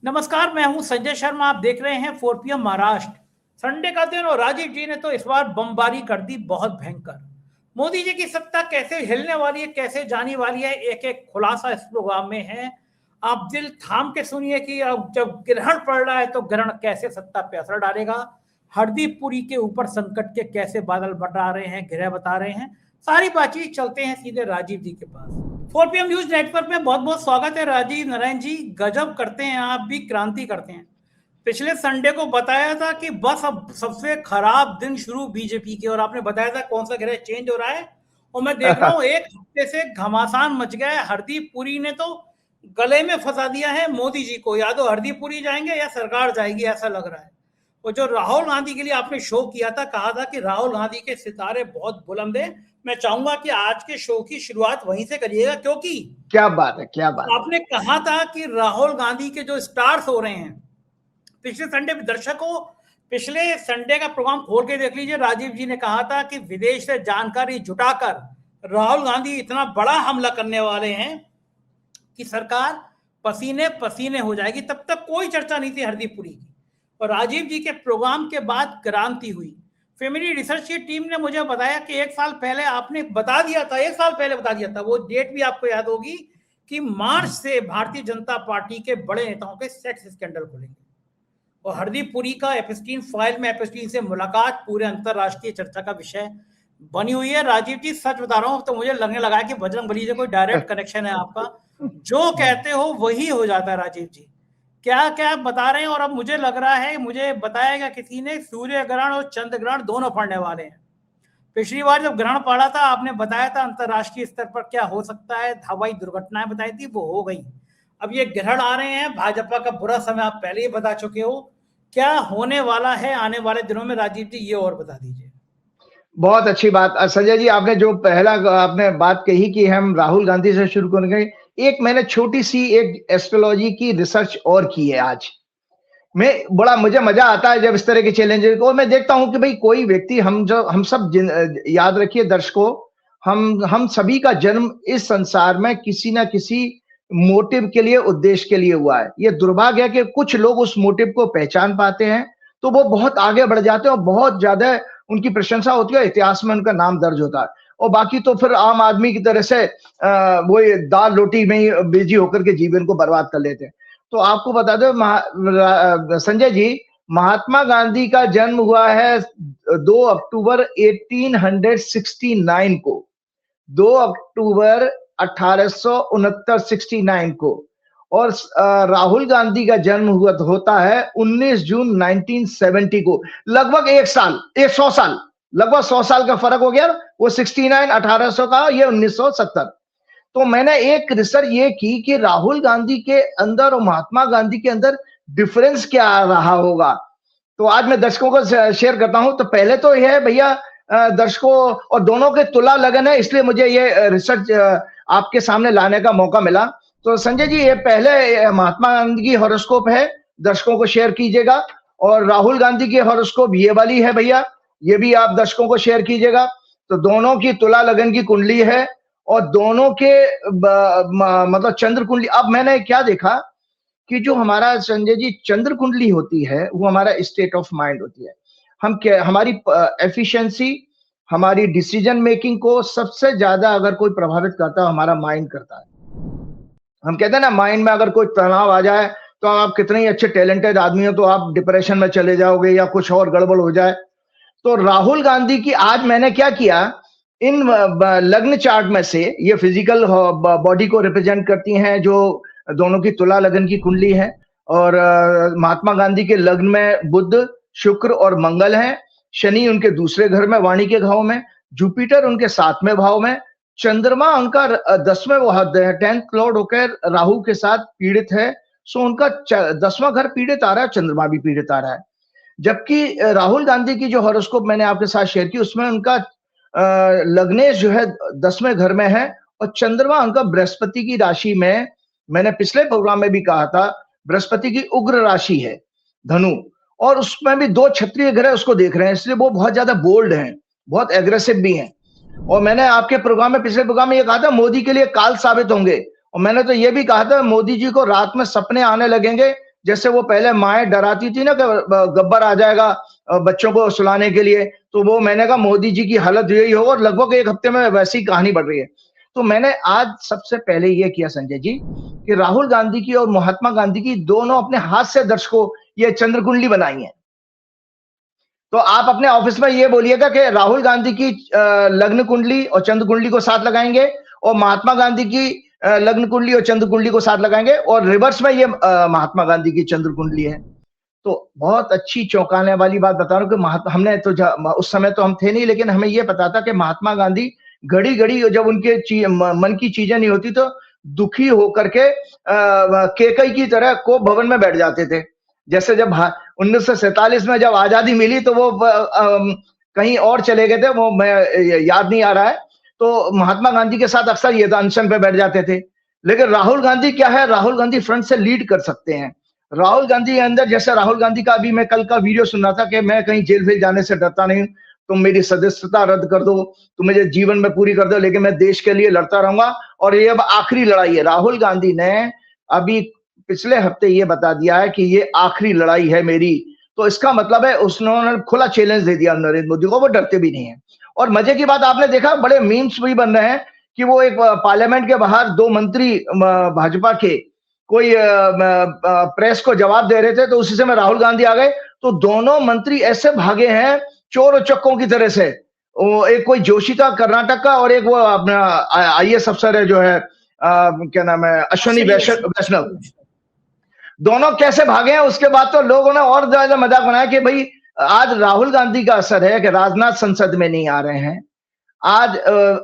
नमस्कार, मैं हूं संजय शर्मा। आप देख रहे हैं 4 PM महाराष्ट्र। संडे का दिन और राजीव जी ने तो इस बार बमबारी कर दी, बहुत भयंकर। मोदी जी की सत्ता कैसे हिलने वाली है, कैसे जाने वाली है, एक एक खुलासा इस प्रोग्राम में है। आप दिल थाम के सुनिए कि अब जब ग्रहण पड़ रहा है तो ग्रहण कैसे सत्ता पे असर डालेगा। हरदीपपुरी के ऊपर संकट के कैसे बादल बता रहे हैं, ग्रह बता रहे हैं। सारी बातचीत चलते हैं सीधे राजीव जी के पास। 4 PM न्यूज नेटवर्क में बहुत बहुत स्वागत है राजीव नारायण जी। गजब करते हैं आप भी, क्रांति करते हैं। पिछले संडे को बताया था कि बस अब सबसे खराब दिन शुरू बीजेपी के, और आपने बताया था कौन सा ग्रह चेंज हो रहा है। और मैं देख रहा हूं एक हफ्ते से घमासान मच गया है। हरदीप पुरी ने तो गले में फंसा दिया है मोदी जी को। या तो हरदीप पुरी जाएंगे या सरकार जाएगी, ऐसा लग रहा है। और जो राहुल गांधी के लिए आपने शो किया था, कहा था कि राहुल गांधी के सितारे बहुत बुलंद है। मैं चाहूंगा कि आज के शो की शुरुआत वहीं से करिएगा, क्योंकि क्या बात है, क्या बात है। आपने कहा था कि राहुल गांधी के जो स्टार्स हो रहे हैं पिछले संडे, दर्शकों पिछले संडे का प्रोग्राम खोल के देख लीजिए। राजीव जी ने कहा था कि विदेश से जानकारी जुटाकर राहुल गांधी इतना बड़ा हमला करने वाले हैं कि सरकार पसीने पसीने हो जाएगी। तब तक कोई चर्चा नहीं थी हरदीप पुरी की। और राजीव जी के प्रोग्राम के बाद क्रांति हुई। फैमिली रिसर्च की टीम ने मुझे बताया कि एक साल पहले आपने बता दिया था, एक साल पहले बता दिया था, वो डेट भी आपको याद होगी, कि मार्च से भारतीय जनता पार्टी के बड़े नेताओं के सेक्स स्कैंडल खुलेंगे। और हरदीप पुरी का एपिस्टीन फाइल में एपिस्टीन से मुलाकात पूरे अंतरराष्ट्रीय चर्चा का विषय बनी हुई है। राजीव जी सच बता रहा हूं, तो मुझे लगने लगा कि बजरंगबली से कोई डायरेक्ट कनेक्शन है आपका। जो कहते हो वही हो जाता है राजीव जी। क्या क्या बता रहे हैं। और अब मुझे लग रहा है, मुझे बताया गया किसी ने, सूर्य ग्रहण और चंद्र ग्रहण दोनों पड़ने वाले हैं। पिछली बार जब ग्रहण पड़ा था आपने बताया था अंतरराष्ट्रीय स्तर पर क्या हो सकता है, हवाई दुर्घटनाएं बताई थी, वो हो गई। अब ये ग्रहण आ रहे हैं, भाजपा का बुरा समय आप पहले ही बता चुके हो। क्या होने वाला है आने वाले दिनों में राजीव जी, ये और बता दीजिए। बहुत अच्छी बात संजय जी, आपने जो पहला आपने बात कही कि हम राहुल गांधी से शुरू करेंगे। एक मैंने छोटी सी एक एस्ट्रोलॉजी की रिसर्च और की है आज। मैं बड़ा मुझे मजा आता है जब इस तरह के चैलेंजेस को मैं देखता हूं कि भाई कोई व्यक्ति, हम सब याद रखिए दर्शकों, हम सभी का जन्म इस संसार में किसी ना किसी मोटिव के लिए, उद्देश्य के लिए हुआ है। ये दुर्भाग्य है कि कुछ लोग उस मोटिव को पहचान पाते हैं तो वो बहुत आगे बढ़ जाते हैं और बहुत ज्यादा उनकी प्रशंसा होती है, इतिहास में उनका नाम दर्ज होता है। और बाकी तो फिर आम आदमी की तरह से वो दाल रोटी में ही बिजी होकर के जीवन को बर्बाद कर लेते हैं। तो आपको बता दो संजय जी, महात्मा गांधी का जन्म हुआ है 2 अक्टूबर 1869 को, 2 अक्टूबर 1869 को। और राहुल गांधी का जन्म होता है 19 जून 1970 को। लगभग 100 साल, लगभग 100 साल का फर्क हो गया। वो 69 1800 का, ये 1970। तो मैंने एक रिसर्च ये की कि राहुल गांधी के अंदर और महात्मा गांधी के अंदर डिफरेंस क्या रहा होगा। तो आज मैं दर्शकों को शेयर करता हूं। तो पहले तो यह है भैया, दर्शकों, और दोनों के तुला लगन है, इसलिए मुझे ये रिसर्च आपके सामने लाने का मौका मिला। तो संजय जी, ये पहले महात्मा गांधी की हॉरोस्कोप है, दर्शकों को शेयर कीजिएगा। और राहुल गांधी की हॉरोस्कोप ये वाली है भैया, ये भी आप दर्शकों को शेयर कीजिएगा। तो दोनों की तुला लगन की कुंडली है और दोनों के मतलब चंद्र कुंडली। अब मैंने क्या देखा कि जो हमारा संजय जी चंद्र कुंडली होती है वो हमारा स्टेट ऑफ माइंड होती है। हमारी एफिशिएंसी, हमारी डिसीजन मेकिंग को सबसे ज्यादा अगर कोई प्रभावित करता है, हमारा माइंड करता है। हम कहते हैं ना, माइंड में अगर कोई तनाव आ जाए तो आप कितने ही अच्छे टैलेंटेड आदमी हो तो आप डिप्रेशन में चले जाओगे या कुछ और गड़बड़ हो जाए। तो राहुल गांधी की आज मैंने क्या किया, इन लग्न चार्ट में से, ये फिजिकल बॉडी को रिप्रेजेंट करती हैं, जो दोनों की तुला लगन की कुंडली है। और महात्मा गांधी के लग्न में बुध, शुक्र और मंगल हैं। शनि उनके दूसरे घर में, वाणी के भाव में। जुपिटर उनके 7वें भाव में। चंद्रमा उनका 10वें, 10th लॉर्ड होकर राहु के साथ पीड़ित है। सो उनका 10वां घर पीड़ित आ रहा है, चंद्रमा भी पीड़ित आ रहा है। जबकि राहुल गांधी की जो हॉरोस्कोप मैंने आपके साथ शेयर की, उसमें उनका लग्नेश जो है 10वें घर में है और चंद्रमा उनका बृहस्पति की राशि में। मैंने पिछले प्रोग्राम में भी कहा था, बृहस्पति की उग्र राशि है धनु, और उसमें भी 2 क्षत्रिय ग्रह उसको देख रहे हैं, इसलिए वो बहुत ज्यादा बोल्ड हैं, बहुत एग्रेसिव भी हैं। और मैंने आपके प्रोग्राम में, पिछले प्रोग्राम में ये कहा था मोदी के लिए काल साबित होंगे। और मैंने तो ये भी कहा था मोदी जी को रात में सपने आने लगेंगे जैसे वो पहले माएं डराती थी ना कि गब्बर आ जाएगा बच्चों को सुलाने के लिए, तो वो मैंने कहा मोदी जी की हालत यही होगा और लगभग 1 हफ्ते में वैसी कहानी बढ़ रही है। तो मैंने आज सबसे पहले ये किया संजय जी कि राहुल गांधी की और महात्मा गांधी की दोनों अपने हाथ से दर्शकों ये चंद्र कुंडली बनाई है। तो आप अपने ऑफिस में ये बोलिएगा कि राहुल गांधी की लग्न कुंडली और चंद्र कुंडली को साथ लगाएंगे और महात्मा गांधी की लग्न कुंडली और चंद्र कुंडली को साथ लगाएंगे और रिवर्स में ये महात्मा गांधी की चंद्र कुंडली है। तो बहुत अच्छी चौंकाने वाली बात बता रहा हूँ कि हमने तो उस समय तो हम थे नहीं, लेकिन हमें ये पता था कि महात्मा गांधी घड़ी घड़ी जब उनके मन की चीजें नहीं होती तो दुखी होकर के केकई की तरह को भवन में बैठ जाते थे। जैसे जब 1947 में जब आजादी मिली तो वो कहीं और चले गए थे, वो मैं याद नहीं आ रहा है। तो महात्मा गांधी के साथ अक्सर ये था, अनशन पे बैठ जाते थे। लेकिन राहुल गांधी क्या है, राहुल गांधी फ्रंट से लीड कर सकते हैं। राहुल गांधी के अंदर, जैसे राहुल गांधी का अभी मैं कल का वीडियो सुन रहा था कि मैं कहीं जेल वेल जाने से डरता नहीं, तुम मेरी सदस्यता रद्द कर दो, तुम मुझे जीवन में पूरी कर दो, लेकिन मैं देश के लिए लड़ता रहूंगा और ये अब आखिरी लड़ाई है। राहुल गांधी ने अभी पिछले हफ्ते ये बता दिया है कि ये आखिरी लड़ाई है मेरी। तो इसका मतलब है उन्होंने खुला चैलेंज दे दिया नरेंद्र मोदी को, वो डरते भी नहीं है। और मजे की बात आपने देखा, बड़े मीम्स भी बन रहे हैं कि वो एक पार्लियामेंट के बाहर 2 मंत्री भाजपा के कोई प्रेस को जवाब दे रहे थे, तो उसी समय राहुल गांधी आ गए, तो दोनों मंत्री ऐसे भागे हैं चोर और चक्कों की तरह से। वो एक कोई जोशी था कर्नाटक का और एक वो अपना IAS अफसर है जो है क्या नाम है, अश्विनी वैष्णव। दोनों कैसे भागे हैं। उसके बाद तो लोगों ने और ज्यादा मजाक बनाया कि भाई आज राहुल गांधी का असर है कि राजनाथ संसद में नहीं आ रहे हैं, आज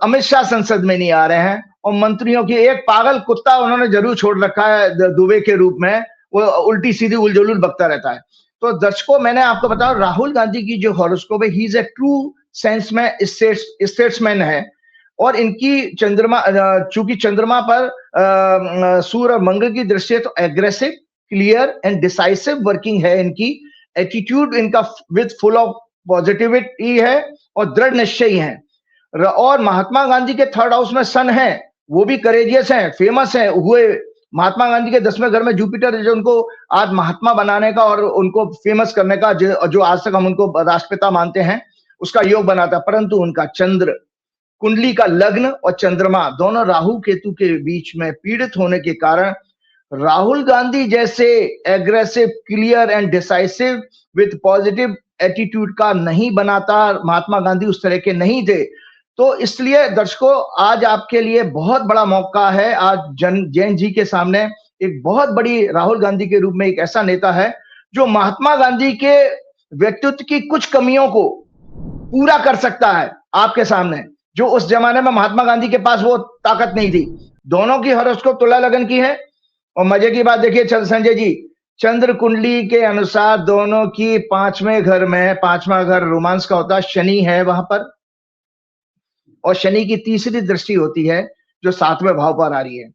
अमित शाह संसद में नहीं आ रहे हैं, और मंत्रियों की एक पागल कुत्ता उन्होंने जरूर छोड़ रखा है दुबे के रूप में, वो उल्टी सीधी उलझुल बकता रहता है। तो दर्शकों, मैंने आपको बताया राहुल गांधी की जो हॉरोस्कोप है, he is a true sense में स्टेट्समैन है। और इनकी चंद्रमा, चूंकि चंद्रमा पर सूर्य और मंगल की दृष्टि है, तो aggressive, clear and decisive working है इनकी। एटीट्यूड इनका विद फुल ऑफ पॉजिटिविटी है और दृढ़ निश्चयी है। और महात्मा गांधी के 3rd हाउस में सन है, वो भी करेजियस हैं, फेमस हैं हुए। महात्मा गांधी के 10वें घर में जुपिटर, जो उनको आज महात्मा बनाने का और उनको फेमस करने का, जो आज तक हम उनको राष्ट्रपिता मानते हैं, उसका योग बनाता। परंतु उनका चंद्र कुंडली का लग्न और चंद्रमा दोनों राहु केतु के बीच में पीड़ित होने के कारण राहुल गांधी जैसे aggressive, clear and decisive with positive attitude का नहीं बनाता। महात्मा गांधी उस तरह के नहीं थे। तो इसलिए दर्शकों, आज आपके लिए बहुत बड़ा मौका है। आज जैन जी के सामने एक बहुत बड़ी राहुल गांधी के रूप में एक ऐसा नेता है जो महात्मा गांधी के व्यक्तित्व की कुछ कमियों को पूरा कर सकता है आपके सामने, जो उस जमाने में महात्मा गांधी के पास वो ताकत नहीं थी। दोनों की हॉरोस्कोप तुला लगन की है। और मजे की बात देखिए संजय जी, चंद्र कुंडली के अनुसार दोनों की 5वें घर में, 5वां घर रोमांस का होता है, शनि है वहां पर, और शनि की तीसरी दृष्टि होती है जो 7वें भाव पर आ रही है।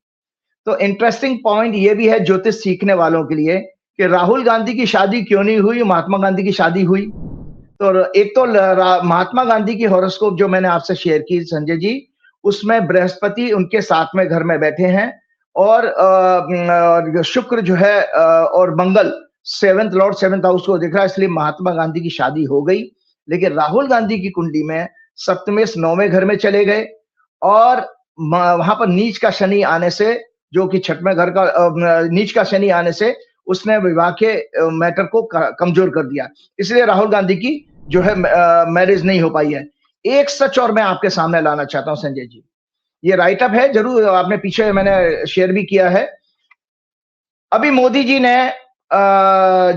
तो इंटरेस्टिंग पॉइंट ये भी है ज्योतिष सीखने वालों के लिए कि राहुल गांधी की शादी क्यों नहीं हुई, महात्मा गांधी की शादी हुई। तो एक तो महात्मा गांधी की हॉरोस्कोप जो मैंने आपसे शेयर की संजय जी, उसमें बृहस्पति उनके 7वें घर में बैठे हैं और शुक्र जो है और मंगल 7th लॉर्ड 7th हाउस को दिख रहा है, इसलिए महात्मा गांधी की शादी हो गई। लेकिन राहुल गांधी की कुंडली में सप्तमें 9वें घर में चले गए और वहां पर नीच का शनि आने से, जो कि 6वें घर का नीच का शनि आने से उसने विवाह के मैटर को कमजोर कर दिया। इसलिए राहुल गांधी की जो है मैरिज नहीं हो पाई है। एक सच और मैं आपके सामने लाना चाहता हूं संजय जी, ये राइटअप है, जरूर आपने पीछे मैंने शेयर भी किया है। अभी मोदी जी ने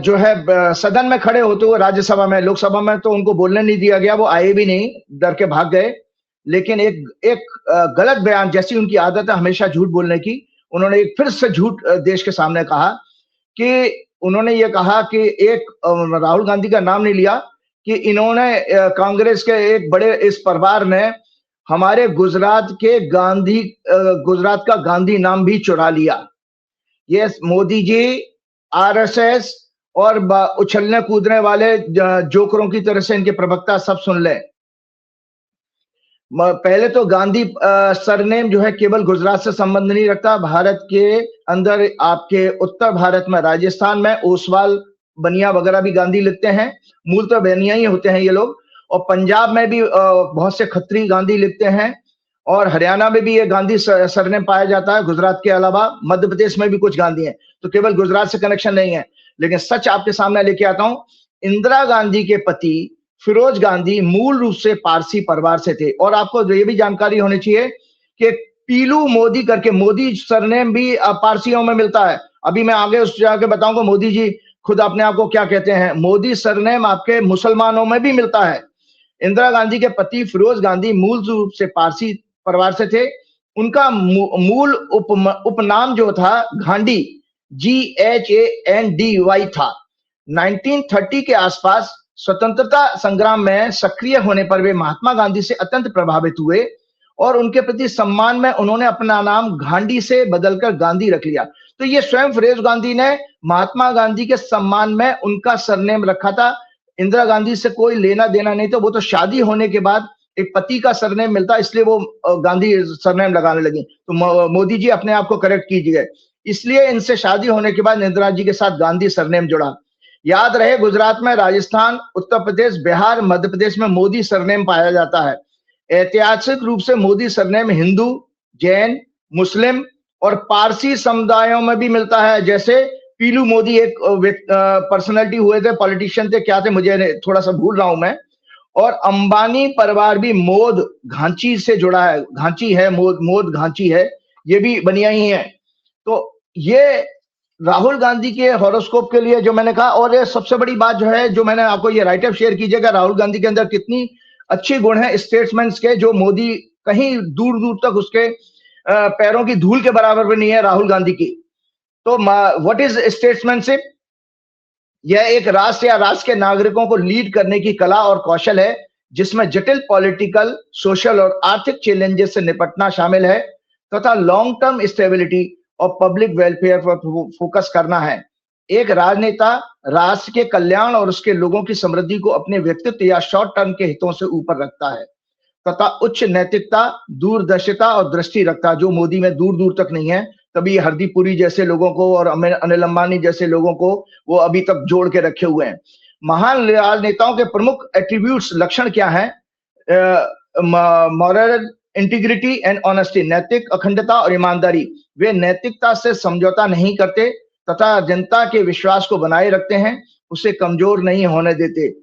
जो है सदन में खड़े होते हुए, राज्यसभा में, लोकसभा में तो उनको बोलने नहीं दिया गया, वो आए भी नहीं, डर के भाग गए। लेकिन एक गलत बयान, जैसी उनकी आदत है हमेशा झूठ बोलने की, उन्होंने एक फिर से झूठ देश के सामने कहा कि उन्होंने ये कहा कि एक राहुल गांधी का नाम नहीं लिया कि इन्होंने कांग्रेस के एक बड़े इस परिवार ने हमारे गुजरात का गांधी नाम भी चुरा लिया। ये मोदी जी RSS और उछलने कूदने वाले जोकरों की तरह से इनके प्रवक्ता सब सुन ले। पहले तो गांधी सरनेम जो है केवल गुजरात से संबंध नहीं रखता, भारत के अंदर आपके उत्तर भारत में राजस्थान में ओसवाल बनिया वगैरह भी गांधी लिखते हैं, मूल तो बनिया ही होते हैं ये लोग। और पंजाब में भी बहुत से खत्री गांधी लिखते हैं, और हरियाणा में भी ये गांधी सरनेम पाया जाता है, गुजरात के अलावा मध्य प्रदेश में भी कुछ गांधी हैं, तो केवल गुजरात से कनेक्शन नहीं है। लेकिन सच आपके सामने लेके आता हूं, इंदिरा गांधी के पति फिरोज गांधी मूल रूप से पारसी परिवार से थे। और आपको ये भी जानकारी होनी चाहिए कि पीलू मोदी करके मोदी सरनेम भी पारसियों में मिलता है। अभी मैं आगे उस जाके बताऊंगा मोदी जी खुद अपने आप को क्या कहते हैं। मोदी सरनेम आपके मुसलमानों में भी मिलता है। इंदिरा गांधी के पति फिरोज गांधी मूल रूप से पारसी परिवार से थे। उनका मूल उपनाम जो था घांडी, GHANDY था। 1930 के आसपास स्वतंत्रता संग्राम में सक्रिय होने पर वे महात्मा गांधी से अत्यंत प्रभावित हुए और उनके प्रति सम्मान में उन्होंने अपना नाम घांडी से बदलकर गांधी रख लिया। तो ये स्वयं फिरोज गांधी ने महात्मा गांधी के सम्मान में उनका सरनेम रखा था। इंदिरा गांधी से कोई लेना देना नहीं था, वो तो शादी होने के बाद एक पति का सरनेम मिलता, इसलिए वो गांधी सरनेम लगाने लगी। तो मोदी जी अपने आप को करेक्ट कीजिए, इसलिए इनसे शादी होने के बाद इंदिरा जी के साथ गांधी सरनेम जुड़ा। याद रहे, गुजरात में, राजस्थान, उत्तर प्रदेश, बिहार, मध्य प्रदेश में मोदी सरनेम पाया जाता है। ऐतिहासिक रूप से मोदी सरनेम हिंदू, जैन, मुस्लिम और पारसी समुदायों में भी मिलता है। जैसे पीलू मोदी एक पर्सनैलिटी हुए थे, पॉलिटिशियन थे, क्या थे मुझे थोड़ा सा भूल रहा हूं मैं। और अंबानी परिवार भी मोद घांची से जुड़ा है, घांची है, मोद घांची है, ये भी बनिया ही है। तो ये राहुल गांधी के हॉरोस्कोप के लिए जो मैंने कहा। और ये सबसे बड़ी बात जो है, जो मैंने आपको ये राइट अप शेयर कीजिएगा, राहुल गांधी के अंदर कितनी अच्छी गुण है स्टेट्समैन के, जो मोदी कहीं दूर दूर तक उसके पैरों की धूल के बराबर भी नहीं है राहुल गांधी की। तो व्हाट इज स्टेट्समैनशिप? यह एक राष्ट्र या राष्ट्र के नागरिकों को लीड करने की कला और कौशल है, जिसमें जटिल पॉलिटिकल, सोशल और आर्थिक चैलेंजेस से निपटना शामिल है तथा लॉन्ग टर्म स्टेबिलिटी और पब्लिक वेलफेयर पर फोकस करना है। एक राजनेता राष्ट्र के कल्याण और उसके लोगों की समृद्धि को अपने व्यक्तित्व या शॉर्ट टर्म के हितों से ऊपर रखता है तथा उच्च नैतिकता, दूरदर्शिता और दृष्टि रखता, जो मोदी में दूर दूर तक नहीं है। तभी हरदीप पुरी जैसे लोगों को और अनिल अंबानी जैसे लोगों को वो अभी तक जोड़ के रखे हुए हैं। महान राजनेताओं के प्रमुख एट्रीब्यूट्स, लक्षण क्या है? मॉरल इंटीग्रिटी एंड ऑनेस्टी, नैतिक अखंडता और ईमानदारी। वे नैतिकता से समझौता नहीं करते तथा जनता के विश्वास को बनाए रखते हैं, उसे कमजोर नहीं होने देते।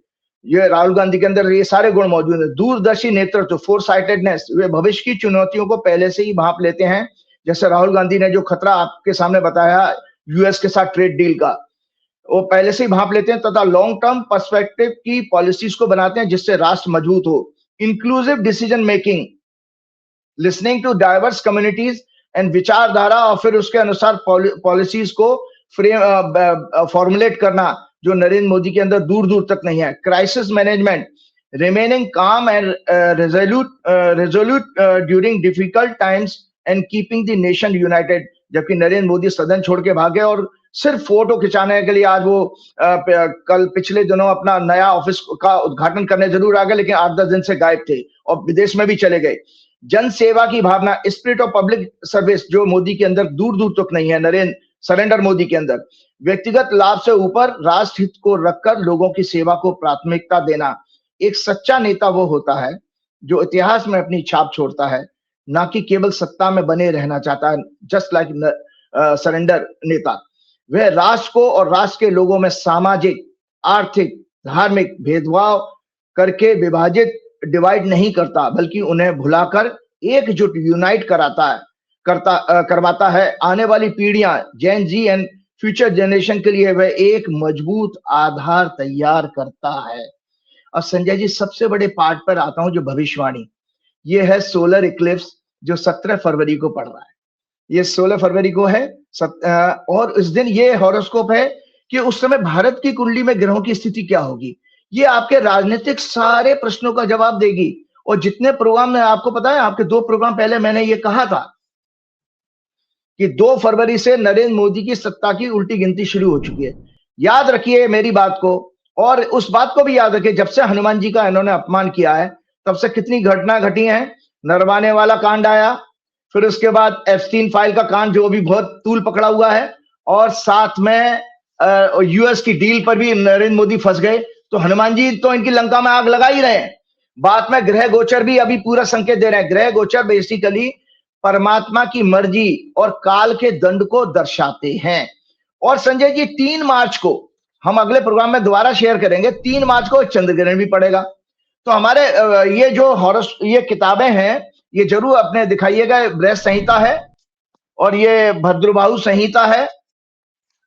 ये राहुल गांधी के अंदर ये सारे गुण मौजूद है। दूरदर्शी नेतृत्व, फोरसाइटेडनेस, वे भविष्य की चुनौतियों को पहले से ही भांप लेते हैं। जैसे राहुल गांधी ने जो खतरा आपके सामने बताया यूएस के साथ ट्रेड डील का, वो पहले से ही भांप लेते हैं तथा लॉन्ग टर्म पर्सपेक्टिव की पॉलिसीज को बनाते हैं जिससे राष्ट्र मजबूत हो। Inclusive decision making, listening to diverse communities and विचारधारा, और फिर उसके अनुसार पॉलिसीज को फॉर्मुलेट करना, जो नरेंद्र मोदी के अंदर दूर दूर तक नहीं है। क्राइसिस मैनेजमेंट, रिमेनिंग काम and resolute during difficult times and keeping the nation United. जबकि नरेंद्र मोदी सदन छोड़ के भागे और सिर्फ फोटो खिंचाने के लिए आज वो कल पिछले दिनों अपना नया ऑफिस का उद्घाटन करने जरूर आ गए, लेकिन 8-10 दिन से गायब थे और विदेश में भी चले गए। जन सेवा की भावना, स्पिरिट ऑफ पब्लिक सर्विस, जो मोदी के अंदर दूर दूर तक नहीं है, नरेंद्र सरेंडर मोदी के अंदर। व्यक्तिगत लाभ से ऊपर राष्ट्र हित को रखकर लोगों की सेवा को प्राथमिकता देना। एक सच्चा नेता वो होता है जो इतिहास में अपनी छाप छोड़ता है, ना कि केवल सत्ता में बने रहना चाहता है। जस्ट लाइक सरेंडर नेता, वह राष्ट्र को और राष्ट्र के लोगों में सामाजिक, आर्थिक, धार्मिक भेदभाव करके विभाजित, डिवाइड नहीं करता, बल्कि उन्हें भुलाकर एकजुट, यूनाइट करवाता है। आने वाली पीढ़ियां, जेन जी एंड फ्यूचर जनरेशन के लिए वह एक मजबूत आधार तैयार करता है। अब संजय जी, सबसे बड़े पार्ट पर आता हूं, जो भविष्यवाणी, ये है सोलर इक्लिप्स जो 17 फरवरी को पड़ रहा है। ये 16 फरवरी को है और इस दिन ये हॉरोस्कोप है कि उस समय भारत की कुंडली में ग्रहों की स्थिति क्या होगी। ये आपके राजनीतिक सारे प्रश्नों का जवाब देगी। और जितने प्रोग्राम में आपको पता है, आपके 2 प्रोग्राम पहले मैंने ये कहा था कि 2 फरवरी से नरेंद्र मोदी की सत्ता की उल्टी गिनती शुरू हो चुकी है। याद रखिए मेरी बात को, और उस बात को भी याद रखिए, जब से हनुमान जी का इन्होंने अपमान किया है तब से कितनी घटना घटी हैं। नरवाने वाला कांड आया, फिर उसके बाद एप्स्टीन फाइल का कांड जो भी बहुत तूल पकड़ा हुआ है, और साथ में यूएस की डील पर भी नरेंद्र मोदी फंस गए। तो हनुमान जी तो इनकी लंका में आग लगा ही रहे हैं। बाद में ग्रह गोचर भी अभी पूरा संकेत दे रहे हैं। ग्रह गोचर बेसिकली परमात्मा की मर्जी और काल के दंड को दर्शाते हैं। और संजय जी 3 मार्च को हम अगले प्रोग्राम में दोबारा शेयर करेंगे, 3 मार्च को चंद्र ग्रहण भी पड़ेगा। तो हमारे ये जो ये किताबें हैं ये जरूर अपने दिखाइएगा। बृहस्पति संहिता है और ये भद्रबाहु संहिता है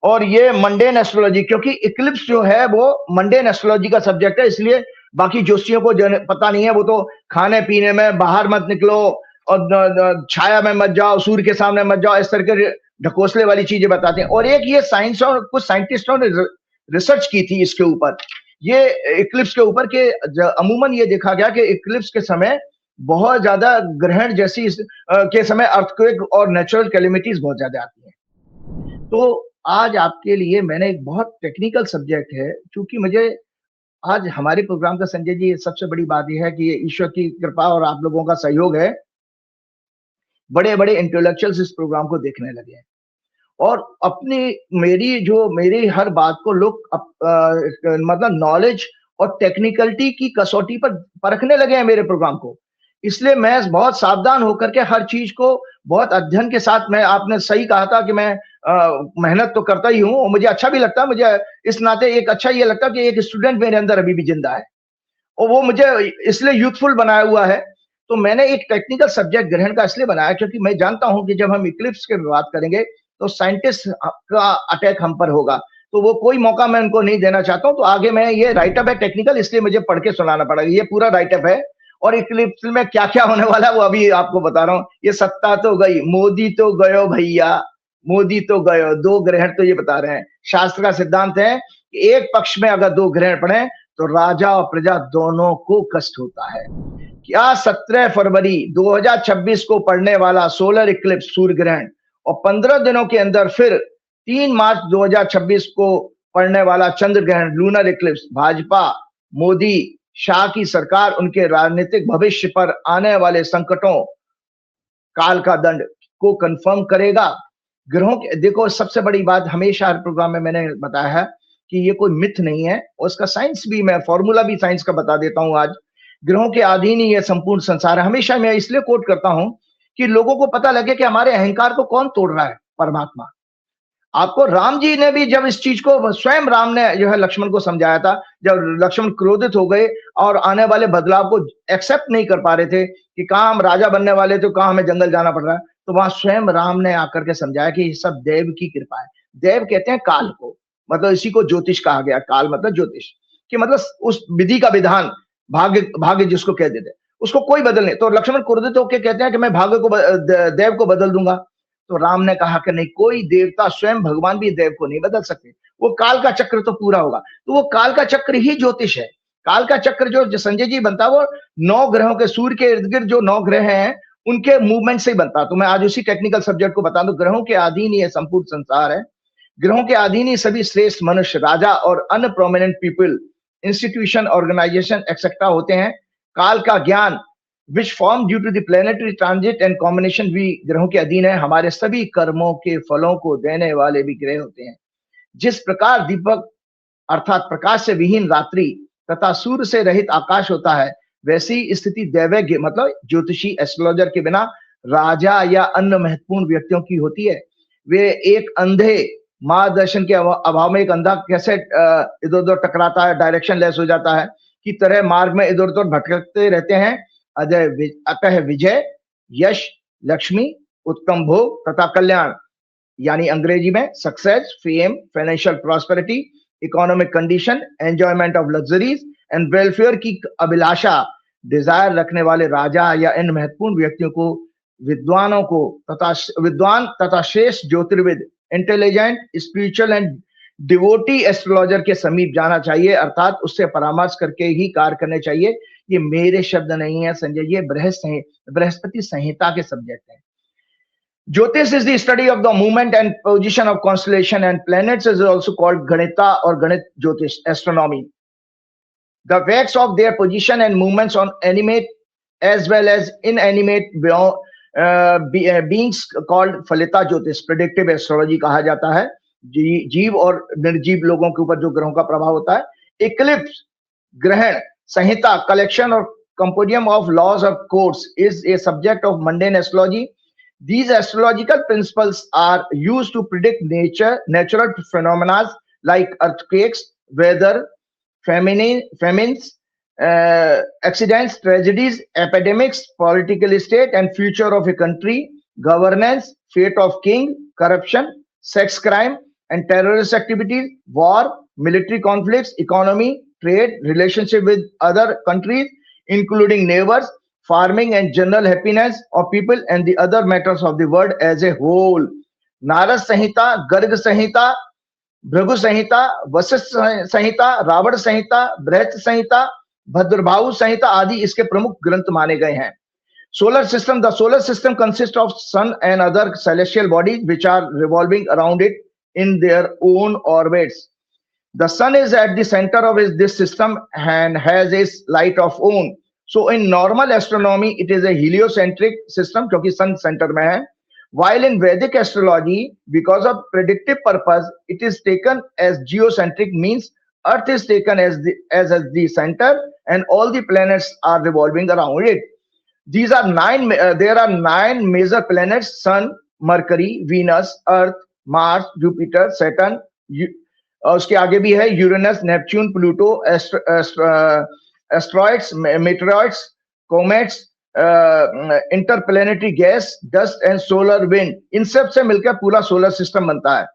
और ये मंडेन एस्ट्रोलॉजी, क्योंकि इक्लिप्स जो है वो मंडेन एस्ट्रोलॉजी का सब्जेक्ट है, इसलिए बाकी जोशियों को पता नहीं है। वो तो खाने पीने में बाहर मत निकलो और छाया में मत जाओ, सूर्य के सामने मत जाओ, इस तरह के ढकोसले वाली चीजें बताते हैं। और एक ये साइंस और कुछ साइंटिस्टों ने रिसर्च की थी इसके ऊपर, ये इक्लिप्स के ऊपर के अमूमन ये देखा गया कि इक्लिप्स के समय बहुत ज्यादा ग्रहण जैसी के समय अर्थक्वेक और नेचुरल कैलेमिटीज बहुत ज्यादा आती हैं। तो आज आपके लिए मैंने एक बहुत टेक्निकल सब्जेक्ट है, क्योंकि मुझे आज हमारे प्रोग्राम का संजय जी सबसे बड़ी बात यह है कि ये ईश्वर की कृपा और आप लोगों का सहयोग है। बड़े बड़े इंटेलेक्चुअल्स इस प्रोग्राम को देखने लगे हैं और अपनी मेरी हर बात को लोग मतलब नॉलेज और टेक्निकलिटी की कसौटी पर परखने लगे हैं मेरे प्रोग्राम को। इसलिए मैं बहुत सावधान होकर के हर चीज को बहुत अध्ययन के साथ, मैं आपने सही कहा था कि मैं मेहनत तो करता ही हूँ और मुझे अच्छा भी लगता है। मुझे इस नाते एक अच्छा ये लगता है कि एक स्टूडेंट मेरे अंदर अभी भी जिंदा है और वो मुझे इसलिए यूथफुल बनाया हुआ है। तो मैंने एक टेक्निकल सब्जेक्ट ग्रहण का इसलिए बनाया क्योंकि मैं जानता हूं कि जब हम इक्लिप्स की बात करेंगे तो साइंटिस्ट का अटैक हम पर होगा, तो वो कोई मौका मैं उनको नहीं देना चाहता हूं। तो आगे मैं ये राइटअप है टेक्निकल, इसलिए मुझे पढ़ के सुनाना पड़ेगा। ये पूरा राइटअप है और इक्लिप्स में क्या क्या होने वाला है वो अभी आपको बता रहा हूँ। ये सत्ता तो गई, मोदी तो गयो भैया, मोदी तो गयो, 2 ग्रहण तो ये बता रहे हैं। शास्त्र का सिद्धांत है कि एक पक्ष में अगर 2 ग्रहण पड़े तो राजा और प्रजा दोनों को कष्ट होता है। क्या 17 फरवरी 2026 को पड़ने वाला सोलर इक्लिप्स सूर्य ग्रहण और 15 दिनों के अंदर फिर 3 मार्च 2026 को पड़ने वाला चंद्र ग्रहण लूनर इक्लिप्स भाजपा, मोदी, शाह की सरकार, उनके राजनीतिक भविष्य पर आने वाले संकटों, काल का दंड को कंफर्म करेगा। ग्रहों के देखो, सबसे बड़ी बात हमेशा हर प्रोग्राम में मैंने बताया है कि ये कोई मिथ नहीं है और उसका साइंस भी, मैं फॉर्मूला भी साइंस का बता देता हूं आज। ग्रहों के अधीन ही ये संपूर्ण संसार है। हमेशा मैं इसलिए कोट करता हूं कि लोगों को पता लगे कि हमारे अहंकार को कौन तोड़ रहा है, परमात्मा। आपको राम जी ने भी जब इस चीज को, स्वयं राम ने जो है लक्ष्मण को समझाया था, जब लक्ष्मण क्रोधित हो गए और आने वाले बदलाव को एक्सेप्ट नहीं कर पा रहे थे कि कहां हम राजा बनने वाले थे, कहां हमें जंगल जाना पड़ रहा है, तो वहां स्वयं राम ने आकर के समझाया कि ये सब देव की कृपा है। देव कहते हैं काल को, मतलब इसी को ज्योतिष कहा गया। काल मतलब ज्योतिष, कि मतलब उस विधि का विधान, भाग्य जिसको कह देते, उसको कोई बदल नहीं। तो लक्ष्मण क्रोधित होकर कहते हैं कि मैं भाग्य को, देव को बदल दूंगा। तो राम ने कहा कि नहीं, कोई देवता, स्वयं भगवान भी देव को नहीं बदल सकते, वो काल का चक्र तो पूरा होगा। तो वो काल का चक्र ही ज्योतिष है। काल का चक्र जो संजय जी बनता है वो 9 ग्रहों के, सूर्य के इर्द गिर्द जो 9 ग्रह हैं उनके मूवमेंट से ही बनता। तो मैं आज उसी टेक्निकल सब्जेक्ट को बता दूं। ग्रहों के अधीन ही संपूर्ण संसार है। ग्रहों के अधीन ही सभी श्रेष्ठ मनुष्य, राजा और अन्य prominent people, institution, organisation etcetera होते हैं। काल का ज्ञान which form due to the planetary transit and combination भी ग्रहों के अधीन है। हमारे सभी कर्मों के फलों को देने वाले भी ग्रह होते हैं। जिस प्रकार दीपक अर्थात प्रकाश से विहीन रात्रि तथा सूर्य से रहित आकाश होता है, वैसी स्थिति दैवज्ञ मतलब ज्योतिषी, एस्ट्रोलॉजर के बिना राजा या अन्य महत्वपूर्ण व्यक्तियों की होती है। वे एक अंधे मार्गदर्शन के अभाव में, एक अंधा कैसे इधर उधर टकराता है, डायरेक्शन लेस हो जाता है, की तरह मार्ग में इधर उधर भटकते रहते हैं। अतः विजय, यश, लक्ष्मी, उत्तम भोग तथा कल्याण, यानी अंग्रेजी में success, fame, financial prosperity, economic condition, enjoyment of luxuries and welfare की अभिलाषा, डिजायर रखने वाले राजा या इन महत्वपूर्ण व्यक्तियों को, विद्वान तथा श्रेष्ठ ज्योतिर्विद, intelligent, spiritual and devotee astrologer के समीप जाना चाहिए, अर्थात उससे परामर्श करके ही कार्य करने चाहिए। ये मेरे शब्द नहीं है संजय, ये बृहस्पति संहिता के सब्जेक्ट है। ज्योतिष is the study of the movement and position of constellation and planets, is also called Ganita or Ganit Jyotish, astronomy. The facts of their position and movements on animate as well as inanimate beings called फलिता ज्योतिष, predictive astrology कहा जाता है। जीव और निर्जीव लोगों के ऊपर जो ग्रहों का प्रभाव होता है। इक्लिप्स, ग्रहण, संहिता, कलेक्शन और compendium of laws or codes is a subject of mundane astrology. These astrological principles are used to predict natural phenomena like earthquakes, weather, famines, accidents, tragedies, epidemics, political state and future of a country, governance, fate of king, corruption, sex crime and terrorist activities, war, military conflicts, economy, trade, relationship with other countries, including neighbors, farming and general happiness of people and the other matters of the world as a whole. Narad Samhita, Garg Samhita, Bhrigu Samhita, Vashishtha Samhita, Ravan Samhita, Brihat Samhita, भद्रभाऊ संहिता आदि इसके प्रमुख ग्रंथ माने गए हैं। Solar system, the solar system consists of sun and other celestial bodies which are revolving around it in their own orbits. The sun is at the center of this system and has its light of own. So in normal astronomy, it is a heliocentric system क्योंकि sun center में है. While in Vedic astrology, because of predictive purpose, it is taken as geocentric, means Earth is taken as the center and all the planets are revolving around it. There are 9 major planets: Sun, Mercury, Venus, Earth, Mars, Jupiter, Saturn. उसके आगे भी है Uranus, Neptune, Pluto, asteroids, meteoroids, comets, interplanetary gas, dust and solar wind. इन सब से मिलकर पूरा solar system बनता है।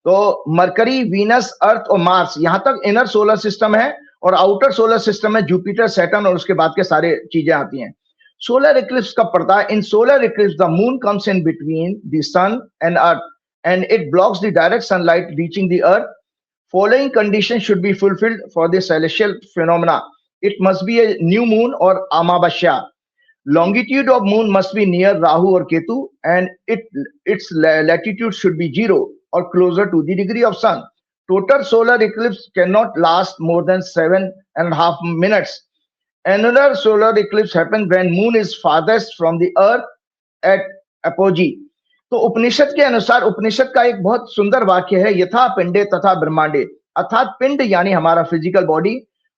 तो मरकरी, वीनस, अर्थ और मार्स, यहां तक इनर सोलर सिस्टम है और आउटर सोलर सिस्टम में जुपिटर, सैटर्न और उसके बाद के सारे चीजें आती हैं। सोलर इक्लिप्स कब पड़ता है? In solar eclipse the moon comes in between the sun and earth and it blocks the direct sunlight reaching the earth. Following conditions should be fulfilled for the celestial phenomena. It must be a new moon or amavasya. Longitude of moon must be near Rahu or Ketu and its latitude should be 0 or closer to the degree of sun. Total solar eclipse cannot last more than 7.5 minutes. Another solar eclipse happens when moon is farthest from the earth at apogee. तो उपनिषद के अनुसार, उपनिषद का एक बहुत सुंदर वाक्य है, यथा पिंडे तथा ब्रह्मांडे, अर्थात पिंड यानी हमारा फिजिकल बॉडी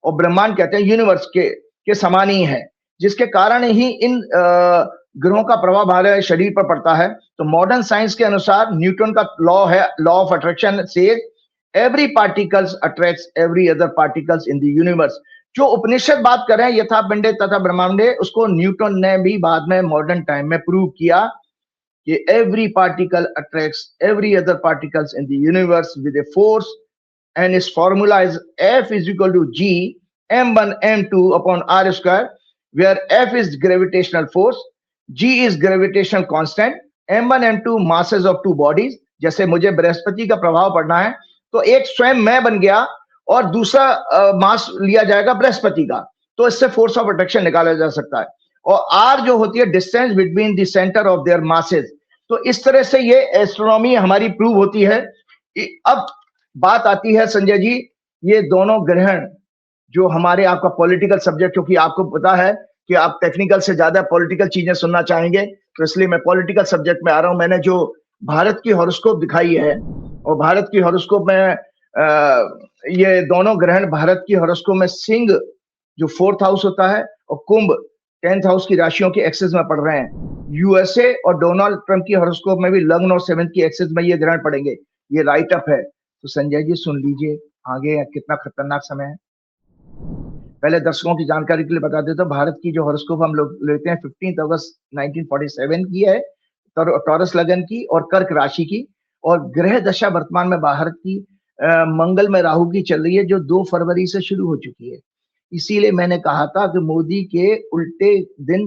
और ब्रह्मांड कहते हैं यूनिवर्स के समान ही है, जिसके कारण ही इन ग्रहों का प्रभाव हमारे शरीर पर पड़ता है। तो मॉडर्न साइंस के अनुसार न्यूटन का लॉ है, law of attraction says every particles attracts every other particles in the universe. जो उपनिषद बात कर रहे हैं यथा पिंडे तथा ब्रह्मांडे, उसको न्यूटन ने भी बाद में मॉडर्न टाइम में प्रूव किया कि every particle attracts every other particles in the universe with a force, and its formula is F is equal to G m1 m2 upon r square, where F is gravitational force, G is gravitational constant, m1 m2 masses of two bodies। जैसे मुझे बृहस्पति का प्रभाव पड़ना है तो एक स्वयं मैं बन गया और दूसरा मास लिया जाएगा बृहस्पति का, तो इससे फोर्स ऑफ अट्रैक्शन निकाला जा सकता है। और आर जो होती है distance between the centre of their masses. तो इस तरह से ये एस्ट्रोनॉमी हमारी प्रूव होती है। अब बात आती है संजय जी, ये दोनों ग्रहण जो हमारे, आपका पॉलिटिकल सब्जेक्ट, क्योंकि आपको पता है कि आप टेक्निकल से ज्यादा पॉलिटिकल चीजें सुनना चाहेंगे, तो इसलिए मैं पॉलिटिकल सब्जेक्ट में आ रहा हूं। मैंने जो भारत की हॉरोस्कोप दिखाई है और भारत की हॉरोस्कोप में ये दोनों ग्रहण भारत की हॉरोस्कोप में सिंह जो 4th हाउस होता है और कुंभ 10th हाउस की राशियों के एक्सेस में पड़ रहे हैं। यूएसए और डोनाल्ड ट्रंप की हॉरोस्कोप में भी लग्न और 7th की एक्सेस में ये ग्रहण पड़ेंगे। ये राइट अप है। तो संजय जी सुन लीजिए आगे कितना खतरनाक समय है। पहले दर्शकों की जानकारी के लिए बता देता हूं, भारत की जो हॉरोस्कोप हम लोग लेते हैं 15 अगस्त 1947 की है, टॉरस लगन की और कर्क राशि की, और ग्रह दशा वर्तमान में भारत की मंगल में राहु की चल रही है जो 2 फरवरी से शुरू हो चुकी है। इसीलिए मैंने कहा था कि मोदी के उल्टे दिन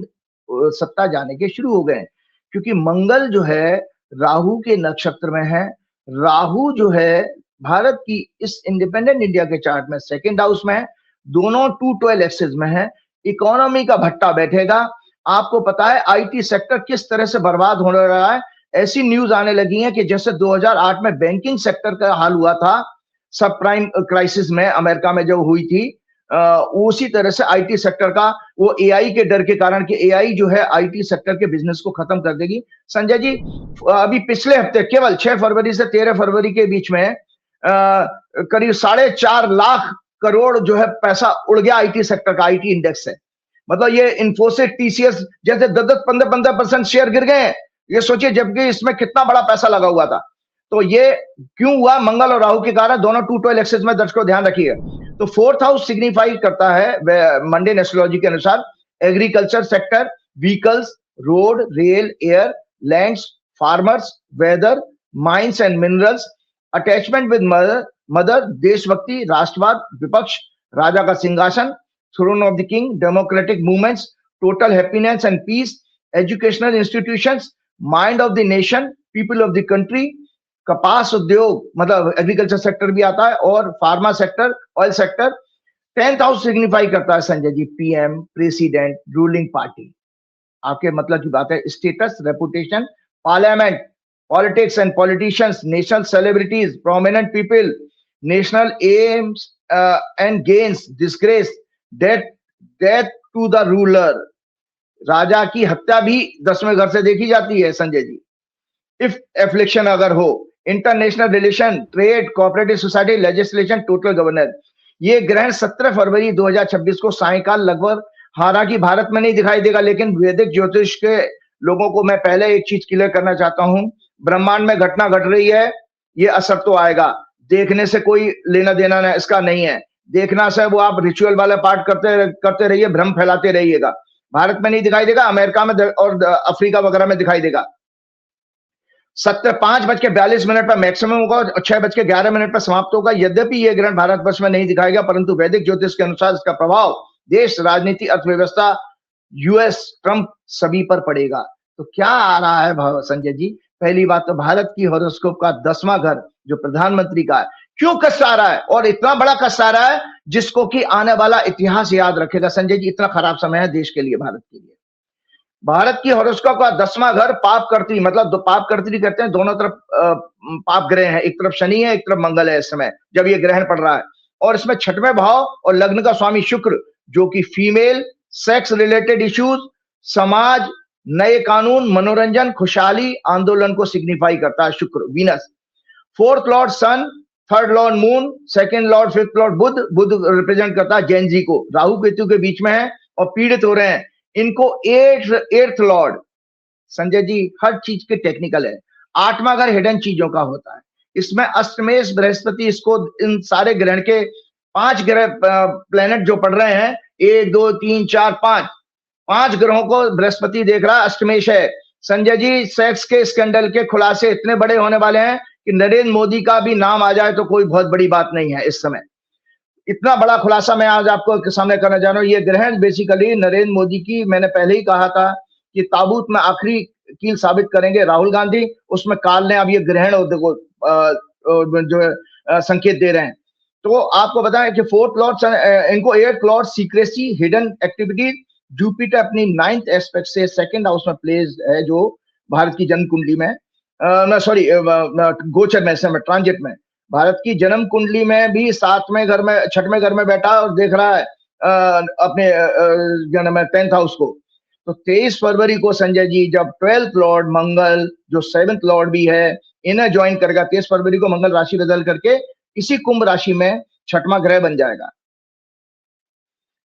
सत्ता जाने के शुरू हो गए, क्योंकि मंगल जो है राहु के नक्षत्र में है। राहु जो है भारत की इस इंडिपेंडेंट इंडिया के चार्ट में 2nd हाउस में है, दोनों 212 एक्सेस में है। इकोनॉमी का भट्टा बैठेगा। आपको पता है आईटी सेक्टर किस तरह से बर्बाद होने रहा है। ऐसी न्यूज आने लगी है कि जैसे 2008 में बैंकिंग सेक्टर का हाल हुआ था सब प्राइम क्राइसिस में, अमेरिका में जब हुई थी, उसी तरह से आईटी सेक्टर का वो एआई के डर के कारण कि एआई जो है आईटी सेक्टर के बिजनेस को खत्म कर देगी। संजय जी, अभी पिछले हफ्ते केवल 6 फरवरी से 13 फरवरी के बीच में करीब 4.5 लाख करोड़ जो है पैसा उड़ गया आईटी सेक्टर का, आईटी इंडेक्स से। मतलब ये इन्फोसिस, टीसीएस जैसे 10-10, 15-15% शेयर गिर गए हैं। ये सोचिए, जबकि इसमें कितना बड़ा पैसा लगा हुआ था। तो ये क्यों हुआ? मंगल और राहु के कारण, दोनों 212 एक्सेस में दर्शकों ध्यान रखिए। तो 4th हाउस सिग्निफाई करता है मंडे एस्ट्रोलॉजी के अनुसार agriculture sector, vehicles, road, rail, air, lands, farmers, weather, mines and minerals, attachment with mother, देशभक्ति, राष्ट्रवाद, विपक्ष, राजा का सिंहासन, throne of the king, democratic movements, total happiness and peace, educational institutions, mind of the nation, people of the country, कपास उद्योग मतलब agriculture sector भी आता है, और pharma sector, oil sector. 10th house signify करता है Sanjay ji PM, president, ruling party. आपके मतलब की बात है, status, reputation, parliament, politics and politicians, national celebrities, prominent people, national aims and gains, disgrace, death to the ruler. राजा की हत्या भी 10वें घर से देखी जाती है संजय जी। इफ एफ्लिक्शन अगर हो, international relation, trade, cooperative society, legislation, total governance. ये ग्रहण 17 फरवरी 2026 को सायंकाल लगभग, हालांकि भारत में नहीं दिखाई देगा, लेकिन वैदिक ज्योतिष के लोगों को मैं पहले एक चीज क्लियर करना चाहता हूं, ब्रह्मांड में घटना घट रही है, ये असर तो आएगा। देखने से कोई लेना देना ना इसका नहीं है। देखना से वो आप रिचुअल वाला पार्ट करते रहिए, भ्रम फैलाते रहिएगा। भारत में नहीं दिखाई देगा, अमेरिका में और अफ्रीका वगैरह में दिखाई देगा। 5:42 पर मैक्सिमम होगा और 6:11 पर समाप्त होगा। यद्यपि यह ग्रहण भारतवर्ष में नहीं दिखाएगा, परंतु वैदिक ज्योतिष के अनुसार इसका प्रभाव देश, राजनीति, अर्थव्यवस्था, यूएस, ट्रंप सभी पर पड़ेगा। तो क्या आ रहा है संजय जी? पहली बात तो भारत की हॉरोस्कोप का 10वां घर जो प्रधानमंत्री का है, क्यों कष्ट आ रहा है, और इतना बड़ा कष्ट आ रहा है जिसको कि आने वाला इतिहास याद रखेगा संजय जी। इतना खराब समय है देश के लिए, भारत के लिए। भारत की हॉरोस्कोप का 10वां घर पाप कर्त्री, मतलब पाप कर्त्री कहते हैं, दोनों तरफ पाप ग्रह हैं, एक तरफ शनि है, एक तरफ मंगल है इस समय जब ये ग्रहण पड़ रहा है। और इसमें 6वें भाव और लग्न का स्वामी शुक्र, जो कि फीमेल, सेक्स रिलेटेड इश्यूज, समाज, नए कानून, मनोरंजन, खुशहाली, आंदोलन को सिग्निफाई करता है शुक्र, Venus. 4th lord sun, 3rd lord moon, 2nd lord, 5th lord बुध। बुध रिप्रेजेंट करता है जैन जी को, राहु केतु के बीच में है और पीड़ित हो रहे हैं। इनको 8th लॉर्ड संजय जी हर चीज के टेक्निकल है। 8वां घर हिडन चीजों का होता है। इसमें अष्टमेश बृहस्पति, इसको इन सारे ग्रहण के 5 ग्रह प्लेनेट जो पड़ रहे हैं, 1 2 3 4 5 ग्रहों को बृहस्पति देख रहा है, अष्टमेश है। संजय जी सेक्स के स्कैंडल के खुलासे इतने बड़े होने वाले हैं कि नरेंद्र मोदी का भी नाम आ जाए तो कोई बहुत बड़ी बात नहीं है इस समय। इतना बड़ा खुलासा मैं आज आपको सामने करना चाह रहा हूं। ये ग्रहण बेसिकली नरेंद्र मोदी की, मैंने पहले ही कहा था कि ताबूत में आखिरी कील साबित करेंगे राहुल गांधी, उसमें काल ने अब ये ग्रहण देखो जो संकेत दे रहे हैं। तो आपको बताएं कि 4th लॉर्ड इनको 8th Lord secrecy, hidden activities, Jupiter अपनी 9th एस्पेक्ट से 2nd हाउस में प्लेस है, जो भारत की जन्म कुंडली में गोचर में, ट्रांजिट में, भारत की जन्म कुंडली में भी 7वें घर में, 6वें घर में बैठा और देख रहा है अपने जन्म में 10th हाउस को। तो 23 फरवरी को संजय जी जब 12th लॉर्ड मंगल, जो 7th लॉर्ड भी है, इन्हें ज्वाइन करेगा। 23 फरवरी को मंगल राशि बदल करके इसी कुंभ राशि में 6वां ग्रह बन जाएगा।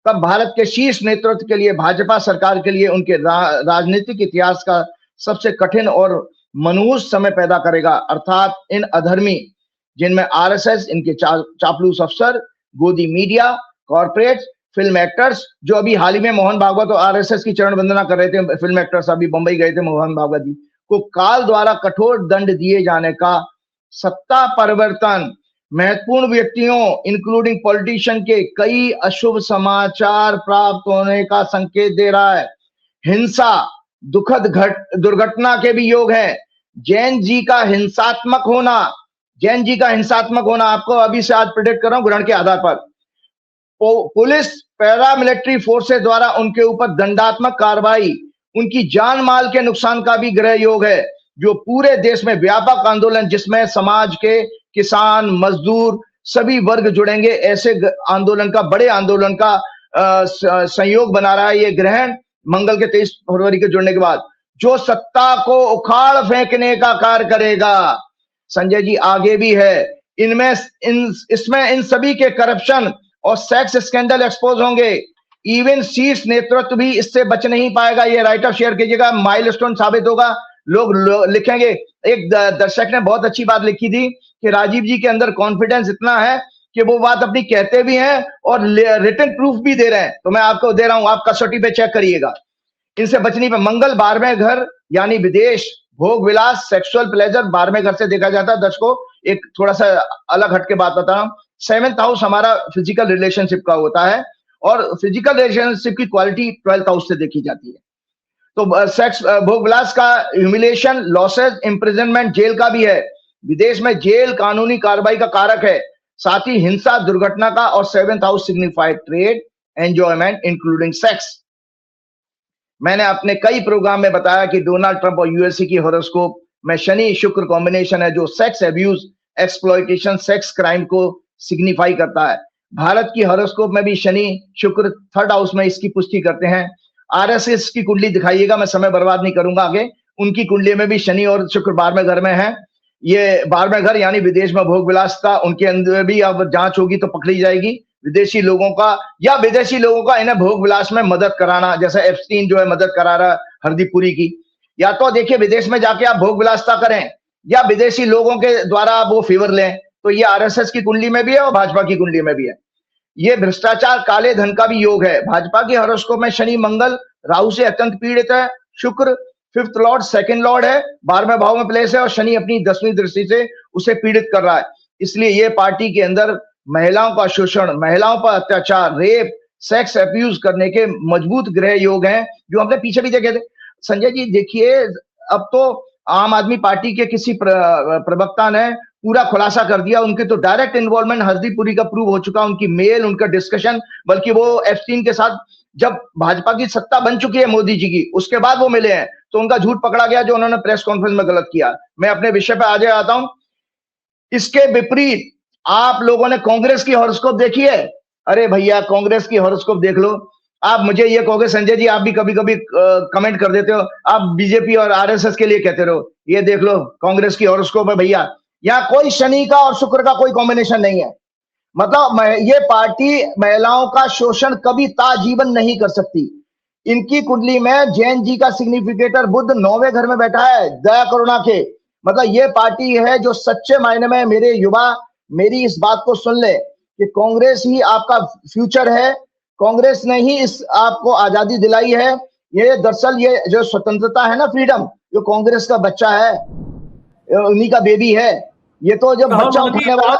तब भारत के शीर्ष नेतृत्व के लिए, भाजपा सरकार के लिए, उनके राजनीतिक इतिहास का सबसे कठिन और मनहूस समय पैदा करेगा। अर्थात इन अधर्मी, जिनमें आरएसएस, इनके चापलूस अफसर, गोदी मीडिया, कॉर्पोरेट, फिल्म एक्टर्स, जो अभी हाल ही में मोहन भागवत और आरएसएस की चरण वंदना कर रहे थे, फिल्म एक्टर्स अभी बंबई गए थे मोहन भागवत जी को, काल द्वारा कठोर दंड दिए जाने का, सत्ता परिवर्तन, महत्वपूर्ण व्यक्तियों इंक्लूडिंग पॉलिटिशियन के कई अशुभ समाचार प्राप्त होने का संकेत दे रहा है। हिंसा, दुखद दुर्घटना के भी योग है। जैन जी का हिंसात्मक होना आपको अभी से आज प्रेडिक्ट कर रहा हूं ग्रहण के आधार पर। पुलिस, पैरामिलिट्री फोर्सेस द्वारा उनके ऊपर दंडात्मक कार्रवाई, उनकी जान माल के नुकसान का भी ग्रह योग है, जो पूरे देश में व्यापक आंदोलन, जिसमें समाज के किसान, मजदूर, सभी वर्ग जुड़ेंगे। ऐसे आंदोलन का, बड़े आंदोलन का संयोग बना रहा है ये ग्रहण मंगल के 23 फरवरी के जुड़ने के बाद, जो सत्ता को उखाड़ फेंकने का कार्य करेगा। संजय जी आगे भी है, इसमें इन सभी के करप्शन और सेक्स स्कैंडल एक्सपोज होंगे। इवन शीर्ष नेतृत्व भी इससे बच नहीं पाएगा। ये राइट अप शेयर कीजिएगा, माइलस्टोन साबित होगा। लोग लिखेंगे। एक दर्शक ने बहुत अच्छी बात लिखी थी कि राजीव जी के अंदर कॉन्फिडेंस इतना है कि वो बात अपनी कहते भी हैं और रिटन प्रूफ भी दे रहे हैं। तो मैं आपको दे रहा हूं, आप कसौटी पे चेक करिएगा। इनसे बचने पर मंगल 12वें घर यानी विदेश, भोग विलास, सेक्सुअल प्लेजर 12वें घर से देखा जाता है। दर्शकों एक थोड़ा सा अलग हटके बात बता रहा हूं। 7th हाउस हमारा फिजिकल रिलेशनशिप का होता है और फिजिकल रिलेशनशिप की क्वालिटी 12th हाउस से देखी जाती है। तो सेक्स, भोग विलास का ह्यूमिलेशन, लॉसेस, इम्प्रिजनमेंट, जेल का भी है। विदेश में जेल कानूनी कार्रवाई का कारक है, साथ ही हिंसा, दुर्घटना का। और 7th house signified trade, enjoyment including sex. मैंने अपने कई प्रोग्राम में बताया कि डोनाल्ड ट्रंप और यूएसए की हॉरोस्कोप में शनि शुक्र कॉम्बिनेशन है जो sex abuse, exploitation, sex crime को सिग्निफाई करता है। भारत की हॉरोस्कोप में भी शनि शुक्र 3rd हाउस में इसकी पुष्टि करते हैं। आरएसएस की कुंडली दिखाइएगा, मैं समय बर्बाद नहीं करूंगा आगे। उनकी कुंडली में भी शनि और शुक्र 12वें घर में है। ये 12वें घर यानी विदेश में भोग विलास का, उनके अंदर भी अब जांच होगी तो पकड़ी जाएगी। विदेशी लोगों का या विदेशी लोगों का इन्हें भोग विलास में मदद कराना, जैसे एप्स्टीन जो है मदद करा रहा हरदीप पुरी की। या तो देखिए विदेश में जाके आप भोग विलासता करें या विदेशी लोगों के द्वारा आप वो फेवर लें। तो ये आरएसएस की कुंडली में भी है और भाजपा की कुंडली में भी है। ये भ्रष्टाचार, काले धन का भी योग है। भाजपा की हॉरोस्कोप में शनि मंगल राहु से अत्यंत पीड़ित है। शुक्र 5th लॉर्ड, 2nd लॉर्ड है, 12वें भाव में प्लेस है और शनि अपनी 10वीं दृष्टि से उसे पीड़ित कर रहा है। इसलिए ये पार्टी के अंदर महिलाओं का शोषण, महिलाओं पर अत्याचार, रेप, सेक्स अब्यूज करने के मजबूत ग्रह योग हैं जो हमने पीछे भी देखे थे। संजय जी देखिए, अब तो आम आदमी पार्टी के किसी प्रवक्ता ने पूरा खुलासा कर दिया। उनके तो डायरेक्ट इन्वॉल्वमेंट हरदीप पुरी का प्रूव हो चुका, उनकी मेल, उनका डिस्कशन, बल्कि वो एप्स्टीन के साथ जब भाजपा की सत्ता बन चुकी है मोदी जी की, उसके बाद वो मिले हैं, तो उनका झूठ पकड़ा गया जो उन्होंने प्रेस कॉन्फ्रेंस में गलत किया। मैं अपने विषय पर आज आता हूं। इसके विपरीत आप लोगों ने कांग्रेस की हॉरोस्कोप देखी है? अरे भैया कांग्रेस की हॉरोस्कोप देख लो। आप मुझे ये कहोगे संजय जी आप भी कभी कभी कमेंट कर देते हो, आप बीजेपी और आरएसएस के लिए कहते रहो। ये देख लो कांग्रेस की हॉरोस्कोप है भैया, यहाँ कोई शनि का और शुक्र का कोई कॉम्बिनेशन नहीं है। मतलब ये पार्टी महिलाओं का शोषण कभी ताजीवन नहीं कर सकती। इनकी कुंडली में जैन जी का सिग्निफिकेटर बुध 9वें घर में बैठा है, दया करुणा के। मतलब ये पार्टी है जो सच्चे मायने में, मेरे युवा मेरी इस बात को सुन ले कि कांग्रेस ही आपका फ्यूचर है। कांग्रेस ने ही इस आपको आजादी दिलाई है। ये दरअसल ये जो स्वतंत्रता है ना, फ्रीडम, जो कांग्रेस का बच्चा है, उन्हीं का बेबी है। ये तो जब बच्चा उठाने वाला,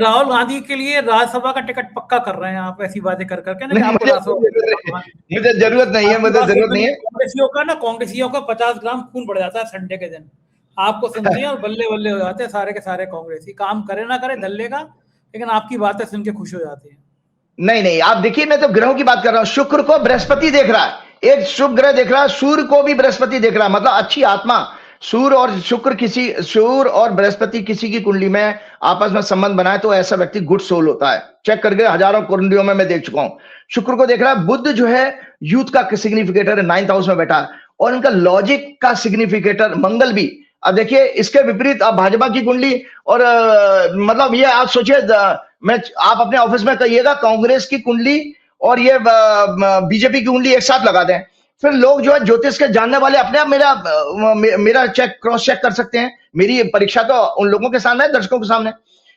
राहुल गांधी के लिए राज्यसभा का टिकट पक्का कर रहे हैं आप ऐसी बातें कर करके ना। मुझे जरूरत नहीं है, मुझे जरूरत नहीं है। कांग्रेसियों का 50 ग्राम खून बढ़ जाता है संडे के दिन, आपको सुनते हैं और बल्ले बल्ले हो जाते हैं सारे के सारे कांग्रेसी। काम करे ना करे दल्ले का, लेकिन आपकी बातें सुन के खुश हो जाते हैं। नहीं, आप देखिए, मैं तो ग्रहों की बात कर रहा हूं। शुक्र को बृहस्पति देख रहा है, एक शुभ ग्रह देख रहा है। सूर्य को भी बृहस्पति देख रहा है, मतलब अच्छी आत्मा। सूर्य और बृहस्पति किसी की कुंडली में आपस में संबंध बनाए तो ऐसा व्यक्ति गुड सोल होता है। चेक करके हजारों कुंडलियों में मैं देख चुका हूं। शुक्र को देख रहा है। बुध जो है यूथ का सिग्निफिकेटर है, 9th हाउस में बैठा है और इनका लॉजिक का सिग्निफिकेटर मंगल भी। अब देखिए इसके विपरीत आप भाजपा की कुंडली और मतलब ये आप सोचिए, आप अपने ऑफिस में कहिएगा कांग्रेस की कुंडली और ये बीजेपी की कुंडली एक साथ लगा दें, फिर लोग जो है ज्योतिष के जानने वाले अपने आप मेरा क्रॉस चेक कर सकते हैं। मेरी परीक्षा तो उन लोगों के सामने है, दर्शकों के सामने,